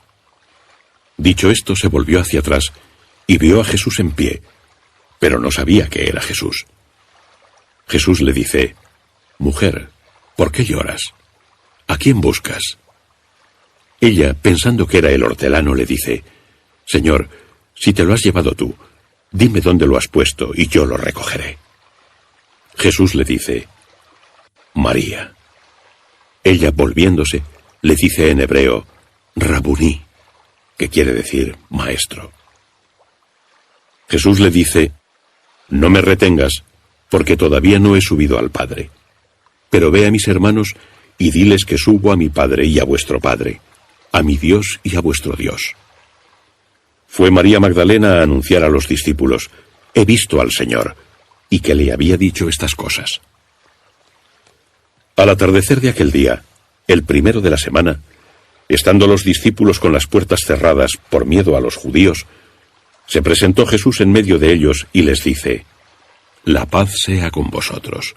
Dicho esto, se volvió hacia atrás y vio a Jesús en pie, pero no sabía que era Jesús. Jesús le dice: «Mujer, ¿por qué lloras? ¿A quién buscas?» Ella, pensando que era el hortelano, le dice: «Señor, si te lo has llevado tú, dime dónde lo has puesto y yo lo recogeré». Jesús le dice: «María». Ella, volviéndose, le dice en hebreo: «Rabuní», que quiere decir maestro. Jesús le dice: «No me retengas, porque todavía no he subido al Padre. Pero ve a mis hermanos y diles que subo a mi Padre y a vuestro Padre, a mi Dios y a vuestro Dios». Fue María Magdalena a anunciar a los discípulos: «He visto al Señor», y que le había dicho estas cosas. Al atardecer de aquel día, el primero de la semana, estando los discípulos con las puertas cerradas por miedo a los judíos, se presentó Jesús en medio de ellos y les dice: «La paz sea con vosotros».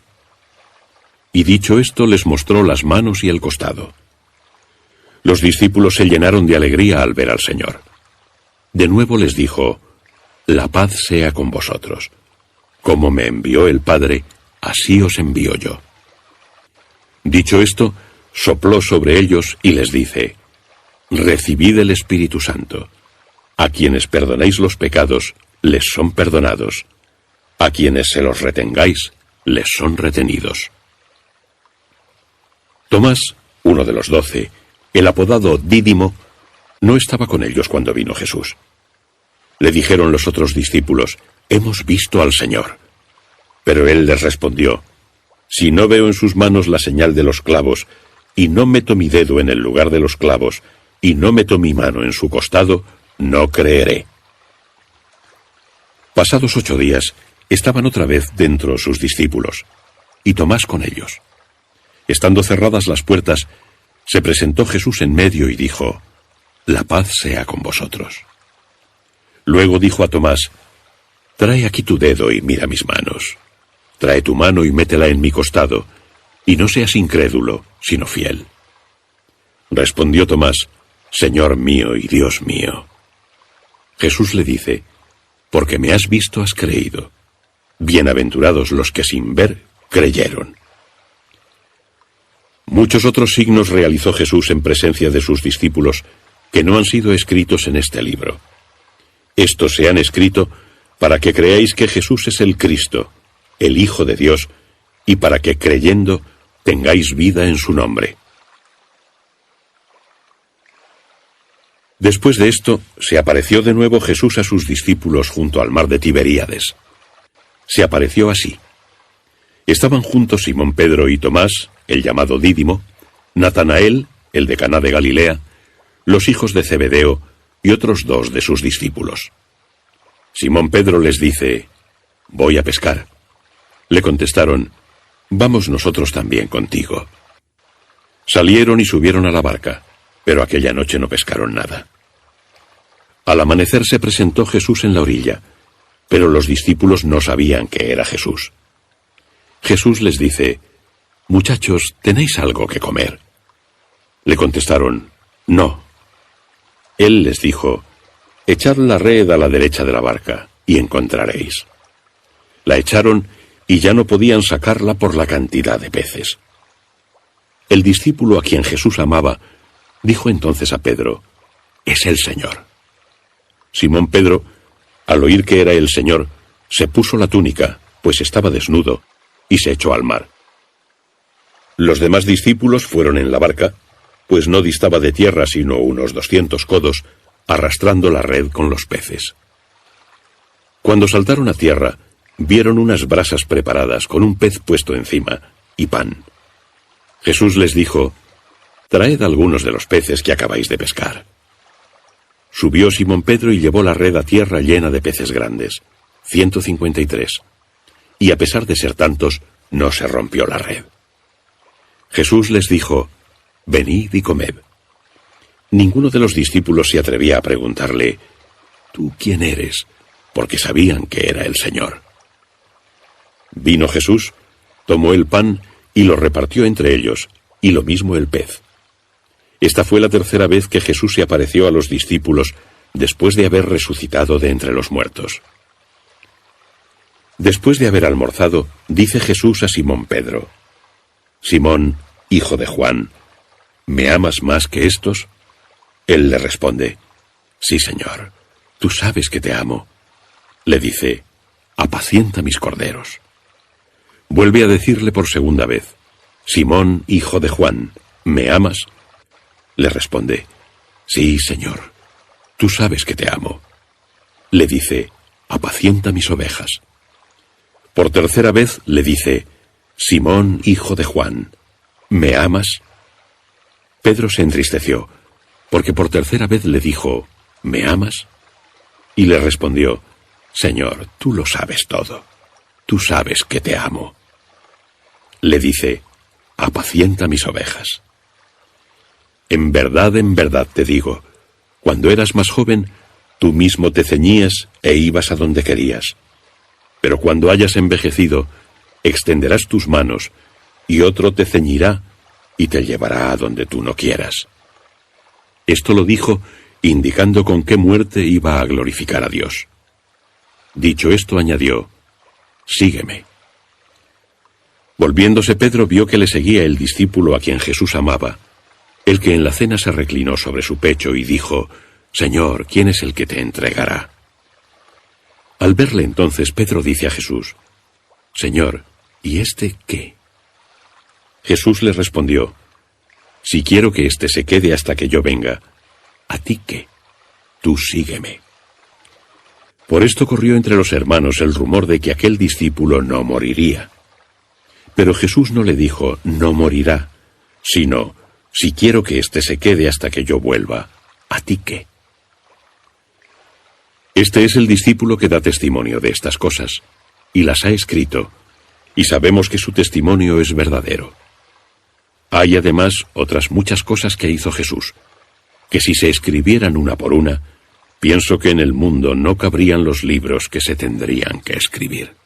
Y dicho esto, les mostró las manos y el costado. Los discípulos se llenaron de alegría al ver al Señor. De nuevo les dijo: «La paz sea con vosotros. Como me envió el Padre, así os envío yo». Dicho esto, sopló sobre ellos y les dice: «Recibid el Espíritu Santo. A quienes perdonéis los pecados, les son perdonados. A quienes se los retengáis, les son retenidos». Tomás, uno de los 12, el apodado Dídimo, no estaba con ellos cuando vino Jesús. Le dijeron los otros discípulos: «Hemos visto al Señor». Pero él les respondió: «Si no veo en sus manos la señal de los clavos, y no meto mi dedo en el lugar de los clavos, y no meto mi mano en su costado, no creeré». Pasados 8 días, estaban otra vez dentro sus discípulos, y Tomás con ellos. Estando cerradas las puertas, se presentó Jesús en medio y dijo: «La paz sea con vosotros». Luego dijo a Tomás: «Trae aquí tu dedo y mira mis manos. Trae tu mano y métela en mi costado, y no seas incrédulo, sino fiel». Respondió Tomás: «Señor mío y Dios mío». Jesús le dice: «Porque me has visto, has creído. Bienaventurados los que sin ver creyeron». Muchos otros signos realizó Jesús en presencia de sus discípulos que no han sido escritos en este libro. Estos se han escrito para que creáis que Jesús es el Cristo, el Hijo de Dios, y para que creyendo tengáis vida en su nombre. Después de esto, se apareció de nuevo Jesús a sus discípulos junto al mar de Tiberíades. Se apareció así. Estaban juntos Simón Pedro y Tomás, el llamado Dídimo, Natanael, el de Caná de Galilea, los hijos de Zebedeo y otros 2 de sus discípulos. Simón Pedro les dice: «Voy a pescar». Le contestaron: «Vamos nosotros también contigo». Salieron y subieron a la barca, pero aquella noche no pescaron nada. Al amanecer se presentó Jesús en la orilla, pero los discípulos no sabían que era Jesús. Jesús les dice: «Muchachos, ¿tenéis algo que comer?». Le contestaron: «No». Él les dijo: «Echad la red a la derecha de la barca, y encontraréis». La echaron, y ya no podían sacarla por la cantidad de peces. El discípulo a quien Jesús amaba dijo entonces a Pedro: «Es el Señor». Simón Pedro, al oír que era el Señor, se puso la túnica, pues estaba desnudo, y se echó al mar. Los demás discípulos fueron en la barca, pues no distaba de tierra sino unos 200 codos, arrastrando la red con los peces. Cuando saltaron a tierra, vieron unas brasas preparadas con un pez puesto encima y pan. Jesús les dijo: «Traed algunos de los peces que acabáis de pescar». Subió Simón Pedro y llevó la red a tierra llena de peces grandes, 153. Y a pesar de ser tantos, no se rompió la red. Jesús les dijo: «Venid y comed». Ninguno de los discípulos se atrevía a preguntarle: «¿Tú quién eres?», porque sabían que era el Señor. Vino Jesús, tomó el pan y lo repartió entre ellos, y lo mismo el pez. Esta fue la tercera vez que Jesús se apareció a los discípulos después de haber resucitado de entre los muertos. Después de haber almorzado, dice Jesús a Simón Pedro: «Simón, hijo de Juan, ¿me amas más que estos?». Él le responde: «Sí, Señor, tú sabes que te amo». Le dice: «Apacienta mis corderos». Vuelve a decirle por segunda vez: «Simón, hijo de Juan, ¿me amas?». Le responde: «Sí, Señor, tú sabes que te amo». Le dice: «Apacienta mis ovejas». Por tercera vez le dice: «Simón, hijo de Juan, ¿me amas?». Pedro se entristeció, porque por tercera vez le dijo: «¿Me amas?». Y le respondió: «Señor, tú lo sabes todo. Tú sabes que te amo». Le dice: «Apacienta mis ovejas». En verdad te digo, cuando eras más joven, tú mismo te ceñías e ibas a donde querías. Pero cuando hayas envejecido, extenderás tus manos, y otro te ceñirá y te llevará a donde tú no quieras. Esto lo dijo, indicando con qué muerte iba a glorificar a Dios. Dicho esto, añadió: «Sígueme». Volviéndose Pedro vio que le seguía el discípulo a quien Jesús amaba, el que en la cena se reclinó sobre su pecho y dijo: «Señor, ¿quién es el que te entregará?». Al verle entonces, Pedro dice a Jesús: «Señor, ¿y este qué?». Jesús le respondió: «Si quiero que éste se quede hasta que yo venga, ¿a ti qué? Tú sígueme». Por esto corrió entre los hermanos el rumor de que aquel discípulo no moriría. Pero Jesús no le dijo: «No morirá», sino: «Si quiero que éste se quede hasta que yo vuelva, ¿a ti qué?». Este es el discípulo que da testimonio de estas cosas, y las ha escrito, y sabemos que su testimonio es verdadero. Hay además otras muchas cosas que hizo Jesús, que si se escribieran una por una, pienso que en el mundo no cabrían los libros que se tendrían que escribir.